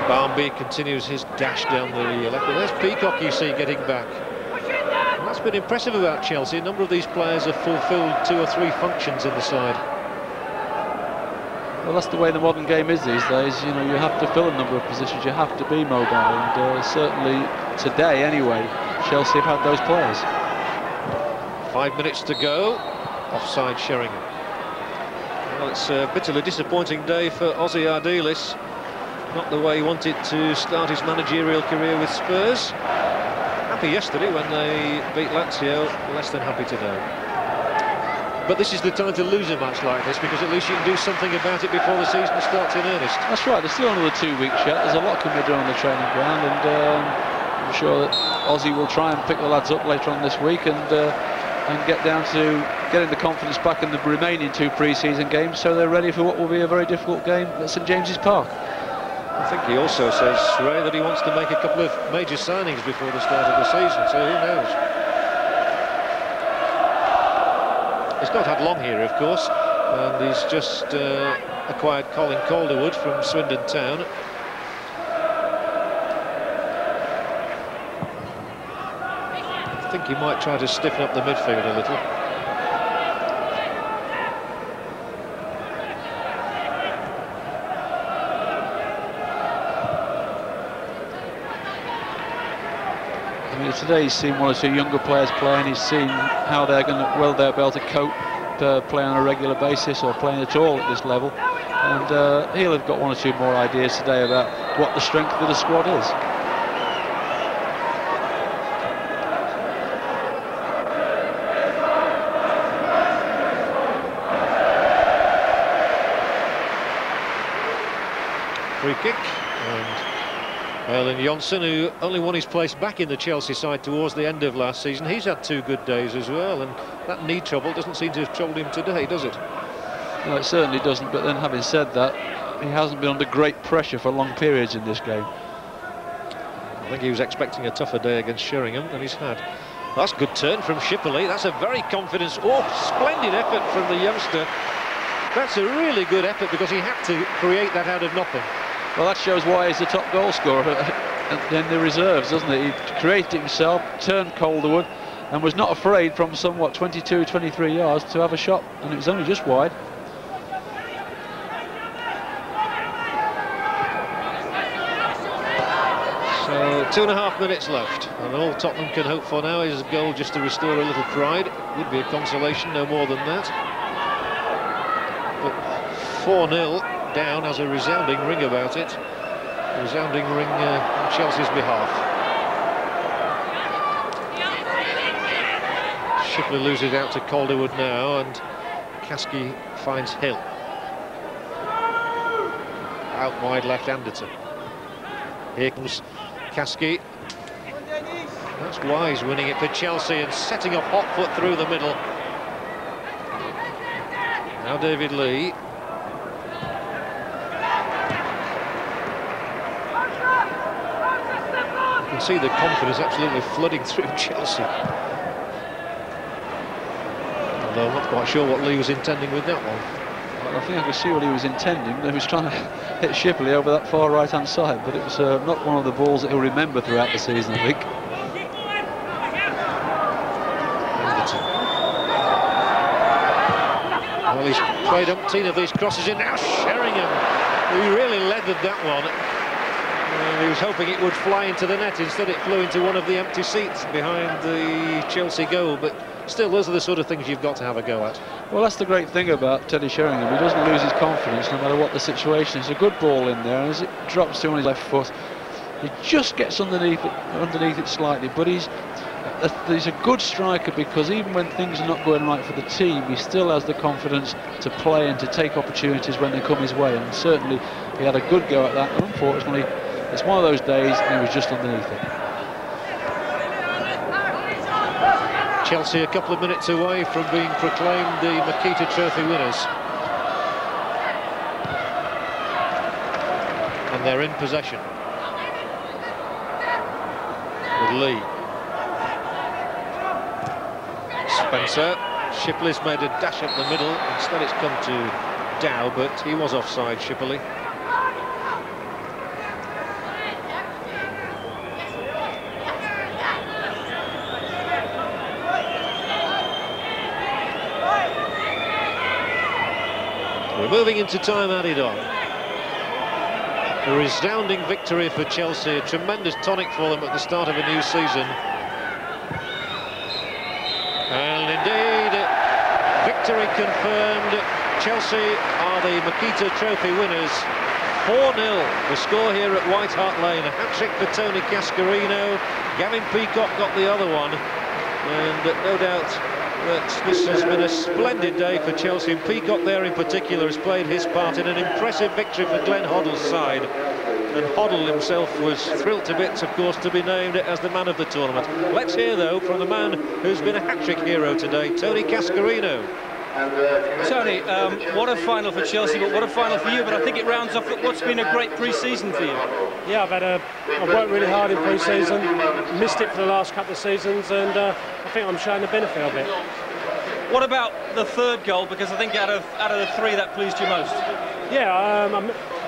Barmby continues his dash down the left. Well, there's Peacock, you see, getting back. And that's been impressive about Chelsea. A number of these players have fulfilled 2 or 3 functions in the side. Well, that's the way the modern game is these days. You know, you have to fill a number of positions. You have to be mobile, and certainly today, anyway, Chelsea have had those players. 5 minutes to go. Offside Sheringham. Well, it's a bitterly disappointing day for Ozzy Ardiles. Not the way he wanted to start his managerial career with Spurs. Happy yesterday when they beat Lazio, less than happy today. But this is the time to lose a match like this, because at least you can do something about it before the season starts in earnest. That's right, there's still another 2 weeks yet. There's a lot can be done on the training ground, and I'm sure that Ozzy will try and pick the lads up later on this week and get down to getting the confidence back in the remaining 2 pre-season games, so they're ready for what will be a very difficult game at St James's Park. I think he also says, Ray, that he wants to make a couple of major signings before the start of the season, so who knows? He's not had long here, of course, and he's just acquired Colin Calderwood from Swindon Town. I think he might try to stiffen up the midfield a little. Today he's seen one or two younger players play, and he's seen how they'll be able to cope, play on a regular basis or playing at all at this level, and he'll have got one or two more ideas today about what the strength of the squad is. Free kick, and Erling Jonsson, who only won his place back in the Chelsea side towards the end of last season, he's had 2 good days as well, and that knee trouble doesn't seem to have troubled him today, does it? No, it certainly doesn't, but then having said that, he hasn't been under great pressure for long periods in this game. I think he was expecting a tougher day against Sheringham than he's had. That's a good turn from Shipley. That's a very confident, splendid effort from the youngster. That's a really good effort, because he had to create that out of nothing. Well, that shows why he's the top goal scorer in the reserves, doesn't it? He created it himself, turned Calderwood, and was not afraid from somewhat 22, 23 yards to have a shot, and it was only just wide. So 2.5 minutes left, and all Tottenham can hope for now is a goal just to restore a little pride. It would be a consolation, no more than that. But 4-0 down has a resounding ring about it. A resounding ring on Chelsea's behalf. Shipley loses out to Calderwood now, and Kasky finds Hill. Out wide left, Anderton. Here comes Kasky. That's Wise winning it for Chelsea and setting up hot foot through the middle. Now David Lee. You can see the confidence absolutely flooding through Chelsea. Although I'm not quite sure what Lee was intending with that one. Well, I think I could see what he was intending. He was trying to hit Shipley over that far right-hand side, but it was not one of the balls that he'll remember throughout the season, I think. Well, he's played umpteen of these crosses in. Now Sheringham, who really leathered that one. He was hoping it would fly into the net. Instead it flew into one of the empty seats behind the Chelsea goal. But still, those are the sort of things you've got to have a go at. Well, that's the great thing about Teddy Sheringham. He doesn't lose his confidence no matter what the situation is. A good ball in there, and as it drops to on his left foot, he just gets underneath it slightly. But he's a good striker, because even when things are not going right for the team, he still has the confidence to play and to take opportunities when they come his way. And certainly he had a good go at that. And unfortunately, it's one of those days, and he was just underneath it. Chelsea a couple of minutes away from being proclaimed the Makita Trophy winners. And they're in possession. With Lee. Spencer. Shipley's made a dash up the middle. Instead it's come to Dow, but he was offside, Shipley. We're moving into time added on. A resounding victory for Chelsea, a tremendous tonic for them at the start of a new season. And indeed, victory confirmed. Chelsea are the Makita Trophy winners. 4-0, the score here at White Hart Lane. A hat-trick for Tony Cascarino. Gavin Peacock got the other one. And no doubt that this has been a splendid day for Chelsea, and Peacock there in particular has played his part in an impressive victory for Glenn Hoddle's side. And Hoddle himself was thrilled to bits, of course, to be named as the man of the tournament. Let's hear, though, from the man who's been a hat-trick hero today, Tony Cascarino. Tony, what a final for Chelsea, but what a final for you. But I think it rounds off what's been a great pre-season for you. Yeah, I've worked really hard in pre-season, missed it for the last couple of seasons, and I think I'm showing the benefit of it. What about the third goal? Because I think out of the three, that pleased you most. Yeah,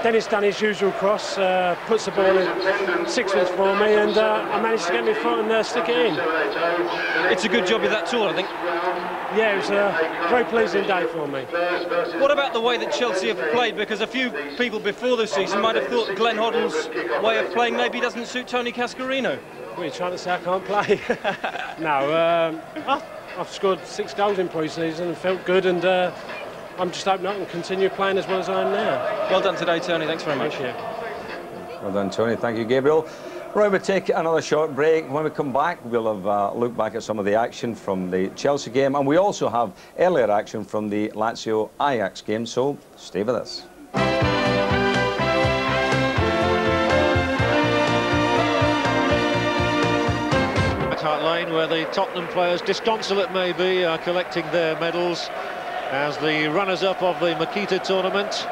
Dennis done his usual cross, puts the ball in 6 minutes for me, and I managed to get my foot and stick it in. It's a good job of that tool, I think. Yeah, it was a very pleasing day for me. What about the way that Chelsea have played? Because a few people before the season might have thought Glenn Hoddle's way of playing maybe doesn't suit Tony Cascarino. What are you trying to say? I can't play? No, I've scored 6 goals in pre-season and felt good, and I'm just hoping I can continue playing as well as I am now. Well done today, Tony. Thanks very much. Thank you. Well done, Tony. Thank you, Gabriel. Right, we'll take another short break. When we come back, we'll have looked back at some of the action from the Chelsea game, and we also have earlier action from the Lazio Ajax game, so stay with us. Hart Lane, where the Tottenham players, disconsolate maybe, are collecting their medals as the runners-up of the Makita tournament.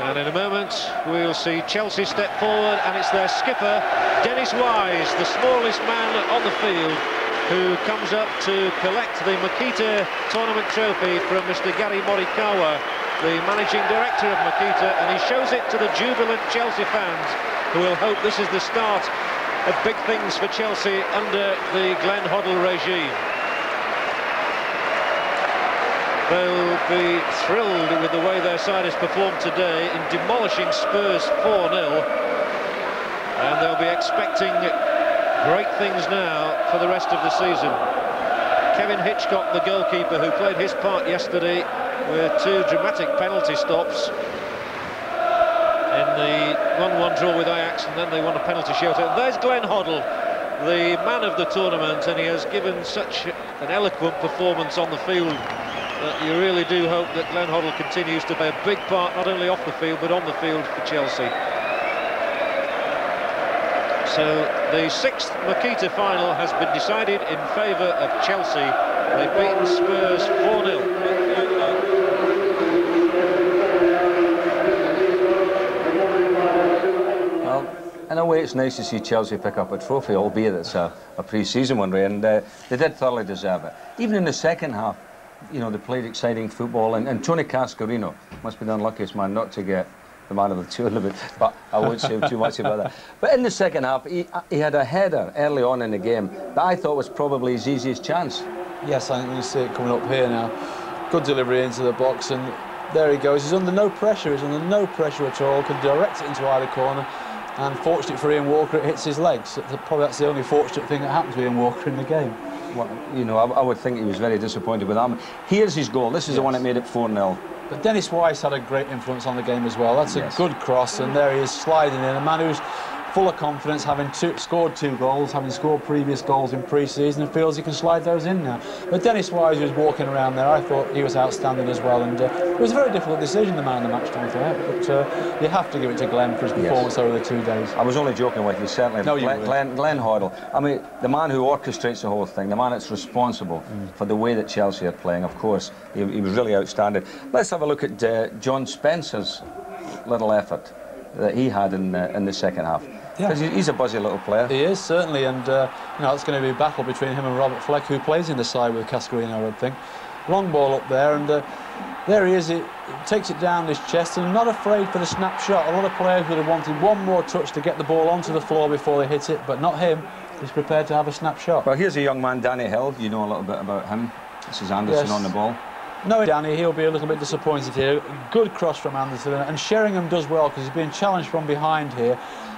And in a moment we'll see Chelsea step forward, and it's their skipper Dennis Wise, the smallest man on the field, who comes up to collect the Makita tournament trophy from Mr. Gary Morikawa, the managing director of Makita, and he shows it to the jubilant Chelsea fans, who will hope this is the start of big things for Chelsea under the Glenn Hoddle regime. They'll be thrilled with the way their side has performed today in demolishing Spurs 4-0, and they'll be expecting great things now for the rest of the season. Kevin Hitchcock, the goalkeeper, who played his part yesterday with 2 dramatic penalty stops in the 1-1 draw with Ajax, and then they won a penalty shootout. There's Glenn Hoddle, the man of the tournament, and he has given such an eloquent performance on the field that you really do hope that Glenn Hoddle continues to play a big part, not only off the field but on the field for Chelsea. So the 6th Makita final has been decided in favour of Chelsea. They've beaten Spurs 4-0. Well, in a way it's nice to see Chelsea pick up a trophy, albeit it's a pre-season one, Ray, and they did thoroughly deserve it. Even in the second half, you know, they played exciting football, and Tony Cascarino must be the unluckiest man not to get the man of the tournament, but I won't say too much about that. But in the second half, he had a header early on in the game that I thought was probably his easiest chance. Yes, I think you see it coming up here now. Good delivery into the box, and there he goes. He's under no pressure. He's under no pressure at all. Can direct it into either corner. And fortunate for Ian Walker, it hits his legs. Probably that's the only fortunate thing that happened to Ian Walker in the game. Well, you know, I would think he was very disappointed with that. Here's his goal. This is the one that made it 4-0. But Dennis Wise had a great influence on the game as well. That's a good cross, and there he is sliding in. A man who's full of confidence, having scored 2 goals, having scored previous goals in pre-season, and feels he can slide those in now. But Dennis Wise was walking around there. I thought he was outstanding as well, and it was a very difficult decision, the man of the match, to be fair. But you have to give it to Glenn for his performance over the 2 days. I was only joking with you, certainly. No, Glenn Hoddle. I mean, the man who orchestrates the whole thing, the man that's responsible for the way that Chelsea are playing. Of course, he was really outstanding. Let's have a look at John Spencer's little effort that he had in the second half. Because he's a buzzy little player. He is, certainly, and you know, it's going to be a battle between him and Robert Fleck, who plays in the side with Cascarino, I would think. Long ball up there, and there he is. He takes it down his chest, and not afraid for the snapshot. A lot of players would have wanted one more touch to get the ball onto the floor before they hit it, but not him. He's prepared to have a snapshot. Well, here's a young man, Danny Hill. You know a little bit about him. This is Anderson on the ball. No, Danny, he'll be a little bit disappointed here. Good cross from Anderson, and Sheringham does well because he's being challenged from behind here.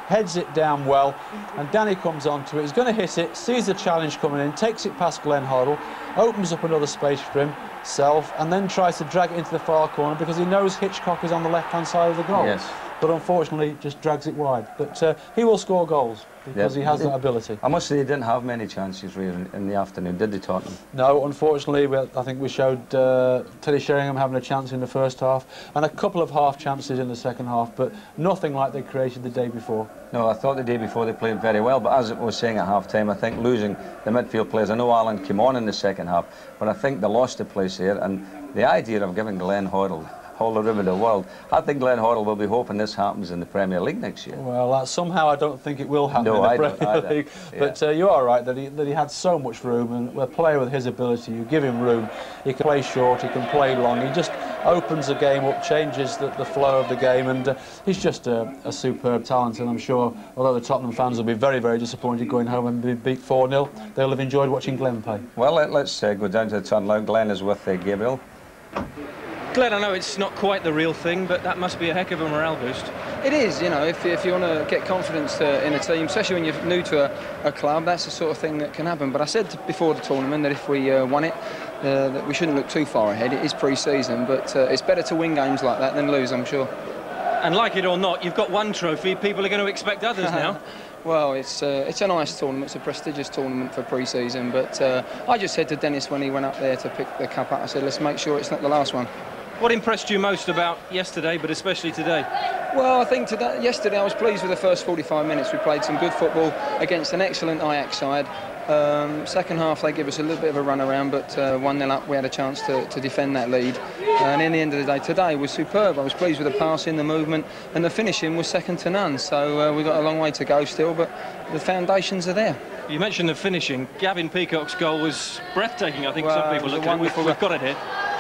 Heads it down well, and Danny comes onto it. He's going to hit it, sees the challenge coming in, takes it past Glenn Hoddle, opens up another space for himself, and then tries to drag it into the far corner because he knows Hitchcock is on the left-hand side of the goal. Yes. But unfortunately, just drags it wide. But he will score goals because he has that ability. I must say, they didn't have many chances really in the afternoon, did they, Tottenham? No, unfortunately, I think we showed Teddy Sheringham having a chance in the first half and a couple of half chances in the second half, but nothing like they created the day before. No, I thought the day before they played very well, but as I was saying at half-time, I think losing the midfield players, I know Alan came on in the second half, but I think they lost the place here, and the idea of giving Glenn Hoddle all the ribbon of the world. I think Glenn Hoddle will be hoping this happens in the Premier League next year. Well, somehow I don't think it will happen in the Premier League. But you are right that he had so much room, and a player with his ability, you give him room, he can play short, he can play long, he just opens the game up, changes the flow of the game, and he's just a superb talent. And I'm sure, although the Tottenham fans will be very, very disappointed going home and be beat 4-0, they'll have enjoyed watching Glenn play. Well, let's go down to the tunnel. Glenn is with Gabriel. Glenn, I know it's not quite the real thing, but that must be a heck of a morale boost. It is, you know, if you want to get confidence in a team, especially when you're new to a club, that's the sort of thing that can happen. But I said before the tournament that if we won it, that we shouldn't look too far ahead. It is pre-season, but it's better to win games like that than lose, I'm sure. And like it or not, you've got one trophy, people are going to expect others now. Well, it's a nice tournament, it's a prestigious tournament for pre-season, but I just said to Dennis when he went up there to pick the cup up, I said, let's make sure it's not the last one. What impressed you most about yesterday, but especially today? Well, I think yesterday I was pleased with the first 45 minutes. We played some good football against an excellent Ajax side. Second half they give us a little bit of a run around, but 1-0 up we had a chance to defend that lead. And in the end of the day, today was superb. I was pleased with the passing, the movement, and the finishing was second to none. So we've got a long way to go still, but the foundations are there. You mentioned the finishing. Gavin Peacock's goal was breathtaking. I think some people look at it. We've got it here.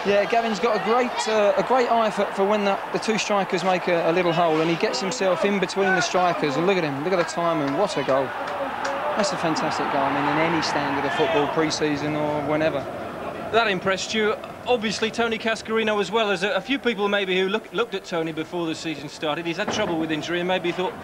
Yeah, Gavin's got a great eye for when the two strikers make a little hole, and he gets himself in between the strikers. And look at him, look at the time, and what a goal! That's a fantastic goal. I mean, in any standard of football, pre-season or whenever. That impressed you. Obviously, Tony Cascarino as well. As a few people maybe who looked at Tony before the season started. He's had trouble with injury and maybe thought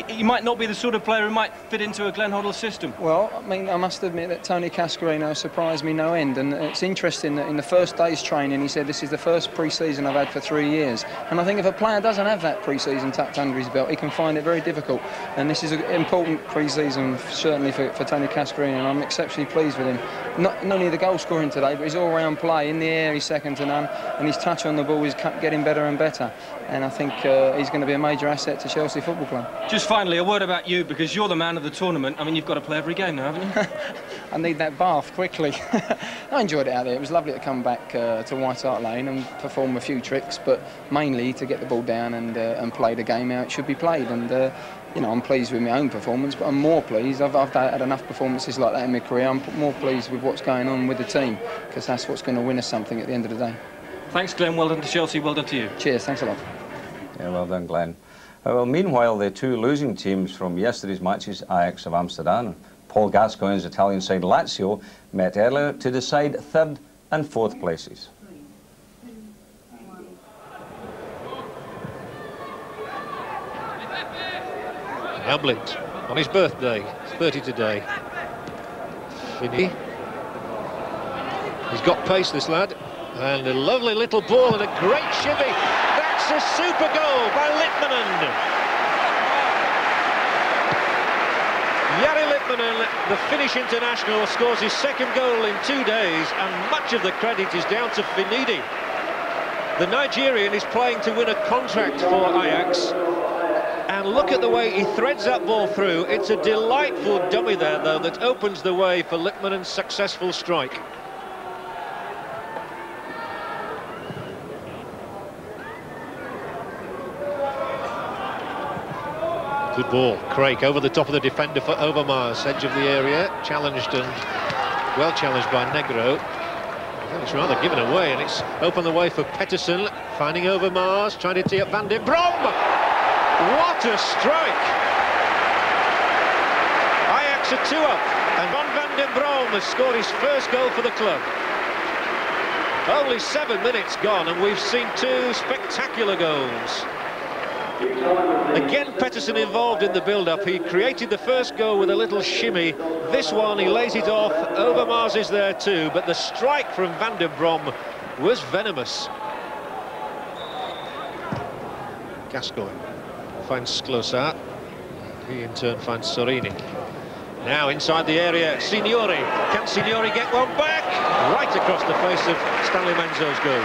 he might not be the sort of player who might fit into a Glenn Hoddle system. Well, I mean, I must admit that Tony Cascarino surprised me no end, and it's interesting that in the first day's training he said this is the first pre-season I've had for 3 years, and I think if a player doesn't have that pre-season tucked under his belt, he can find it very difficult, and this is an important pre-season certainly for Tony Cascarino, and I'm exceptionally pleased with him. Not only the goal scoring today, but his all-round play in the air, he's second to none, and his touch on the ball is getting better and better, and I think he's going to be a major asset to Chelsea Football Club. Just finally, a word about you, because you're the man of the tournament. I mean, you've got to play every game now, haven't you? I need that bath quickly. I enjoyed it out there. It was lovely to come back to White Hart Lane and perform a few tricks, but mainly to get the ball down and play the game how it should be played. And you know, I'm pleased with my own performance, but I'm more pleased. I've had enough performances like that in my career. I'm more pleased with what's going on with the team, because that's what's going to win us something at the end of the day. Thanks, Glenn. Well done to Chelsea. Well done to you. Cheers. Thanks a lot. Yeah, well done, Glenn. Well, meanwhile, the two losing teams from yesterday's matches, Ajax of Amsterdam and Paul Gascoigne's Italian side Lazio, met earlier to decide third and fourth places. Now Blind, on his birthday, 30 today. Finney. He's got pace, this lad, and a lovely little ball and a great shimmy. That's a super goal by Litmanen. Jari Litmanen, the Finnish international, scores his second goal in 2 days, and much of the credit is down to Finidi. The Nigerian is playing to win a contract for Ajax. And look at the way he threads that ball through. It's a delightful dummy there, though, that opens the way for Litmanen's successful strike. Good ball. Craig over the top of the defender for Overmars, edge of the area, challenged and well challenged by Negro. I think it's rather given away, and it's opened the way for Pettersson, finding Overmars, trying to tee up Van den Brom. What a strike! Ajax are 2 up, and Van den Brom has scored his first goal for the club. Only 7 minutes gone, and we've seen 2 spectacular goals. Again, Pettersson involved in the build-up. He created the first goal with a little shimmy. This one, he lays it off. Overmars is there too, but the strike from Van den Brom was venomous. Gascoigne finds Klosar. He in turn finds Sorini. Now inside the area, Signori. Can Signori get one back? Right across the face of Stanley Menzo's goal.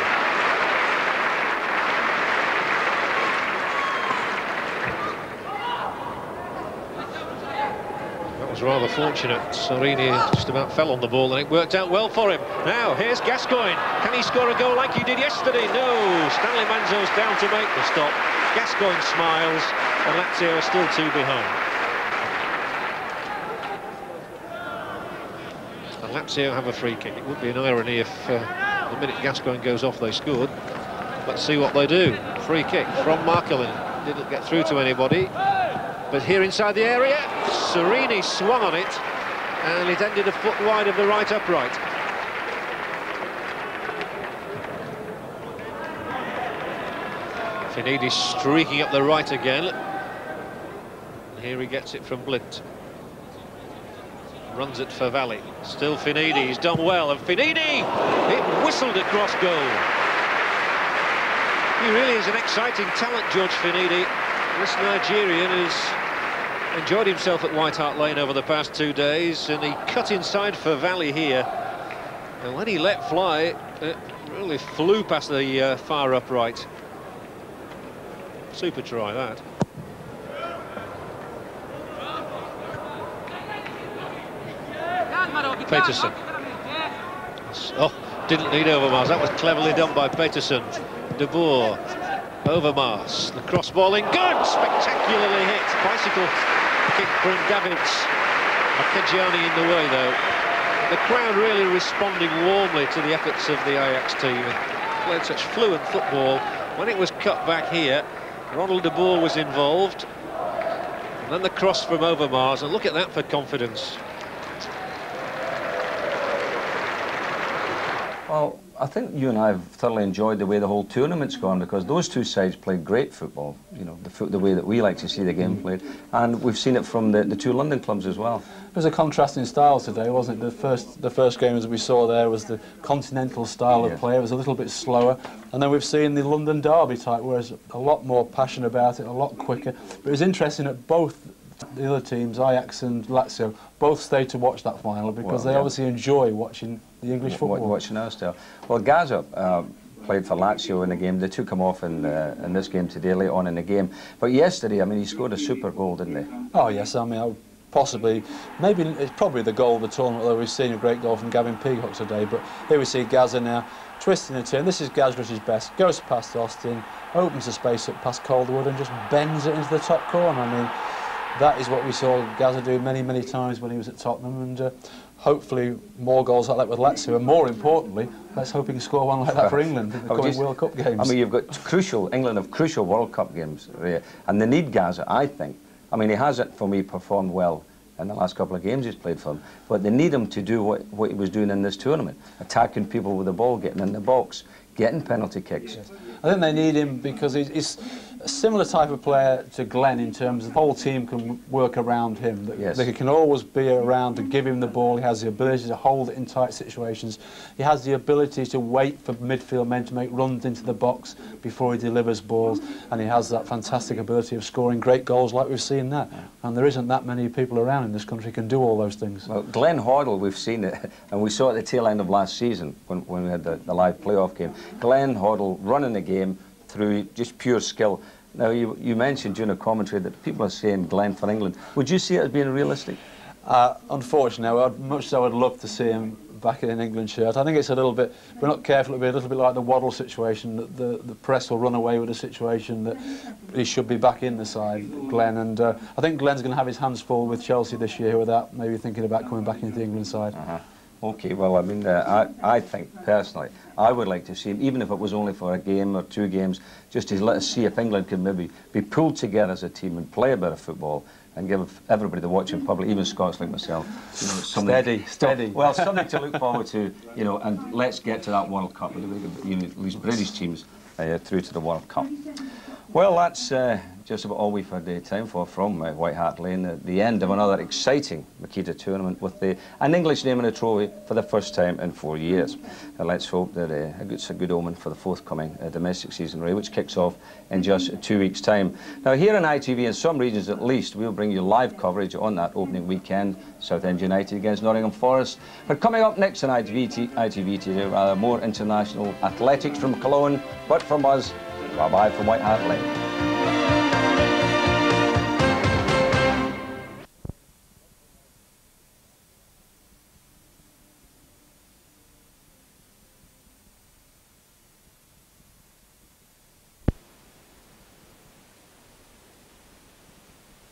was rather fortunate. Sorini just about fell on the ball and it worked out well for him. Now, here's Gascoigne. Can he score a goal like he did yesterday? No. Stanley Manzo's down to make the stop. Gascoigne smiles and Lazio are still 2 behind. And Lazio have a free kick. It would be an irony if the minute Gascoigne goes off they scored. Let's see what they do. Free kick from Markelin. Didn't get through to anybody. But here inside the area, Sorini swung on it, and it ended a foot wide of the right upright. Finidi streaking up the right again. And here he gets it from Blint. Runs it for Valley. Still Finidi, he's done well, and Finidi! It whistled across goal. He really is an exciting talent, George Finidi. This Nigerian has enjoyed himself at White Hart Lane over the past 2 days, and he cut inside for Valley here. And when he let fly, it really flew past the far upright. Super try, that. Peterson. Oh, didn't need Overmars. That was cleverly done by Peterson. De Boer, Overmars, the cross ball in, good, spectacularly hit. Bicycle kick from Davids. Akadjani in the way though. The crowd really responding warmly to the efforts of the Ajax team. Played such fluent football. When it was cut back here, Ronald De Boer was involved. And then the cross from Overmars, and look at that for confidence. Well, I think you and I have thoroughly enjoyed the way the whole tournament's gone, because those two sides played great football, you know, the way that we like to see the game played, and we've seen it from the two London clubs as well. It was a contrasting style today, wasn't it? The first game, as we saw there, was the continental style of play. It was a little bit slower, and then we've seen the London derby type, whereas a lot more passion about it, a lot quicker. But it was interesting that both the other teams, Ajax and Lazio, both stayed to watch that final, because they obviously enjoy watching the English football. Watching our style. Well, Gaza played for Lazio in the game. They took him off in this game today, late on in the game. But yesterday, I mean, he scored a super goal, didn't he? Oh yes, I mean, possibly, maybe it's probably the goal of the tournament, although we've seen a great goal from Gavin Peacock today. But here we see Gaza now twisting the turn. This is Gaza at his best. Goes past Austin, opens the space up past Calderwood, and just bends it into the top corner. I mean, that is what we saw Gaza do many, many times when he was at Tottenham, and hopefully more goals like that with Lazio, and more importantly, let's hope he can score one like that for England in the coming World Cup games. I mean, you've got England have crucial World Cup games, and they need Gaza, I think. I mean, he hasn't, for me, performed well in the last couple of games he's played for them, but they need him to do what he was doing in this tournament, attacking people with the ball, getting in the box, getting penalty kicks. Yes. I think they need him because he's a similar type of player to Glenn in terms of the whole team can work around him. They can always be around to give him the ball. He has the ability to hold it in tight situations. He has the ability to wait for midfield men to make runs into the box before he delivers balls, and he has that fantastic ability of scoring great goals like we've seen there. And there isn't that many people around in this country who can do all those things. Well, Glenn Hoddle, we've seen it, and we saw it at the tail end of last season when we had the live playoff game. Glenn Hoddle running the game through just pure skill. Now, you mentioned during a commentary that people are saying Glenn for England. Would you see it as being realistic? Unfortunately, much as I would love to see him back in an England shirt, I think it's a little bit, if we're not careful, it'll be a little bit like the Waddle situation, that the press will run away with the situation that he should be back in the side, Glenn, and I think Glenn's going to have his hands full with Chelsea this year without maybe thinking about coming back into the England side. Okay, well, I mean, I think, personally, I would like to see him, even if it was only for a game or 2 games, just to let us see if England can maybe be pulled together as a team and play a bit of football and give everybody the watching public, even Scots like myself, you know, steady. Well, something to look forward to, you know, and let's get to that World Cup. These British teams through to the World Cup. Well, that's just about all we've had time for from White Hart Lane. The end of another exciting Makita tournament with an English name and a trophy for the first time in 4 years. Let's hope that it's a good omen for the forthcoming domestic season, which kicks off in just 2 weeks' time. Now, here on ITV, in some regions at least, we'll bring you live coverage on that opening weekend, Southend United against Nottingham Forest. But coming up next on ITV today, more international athletics from Cologne, but from us, bye-bye from White Hart Lane.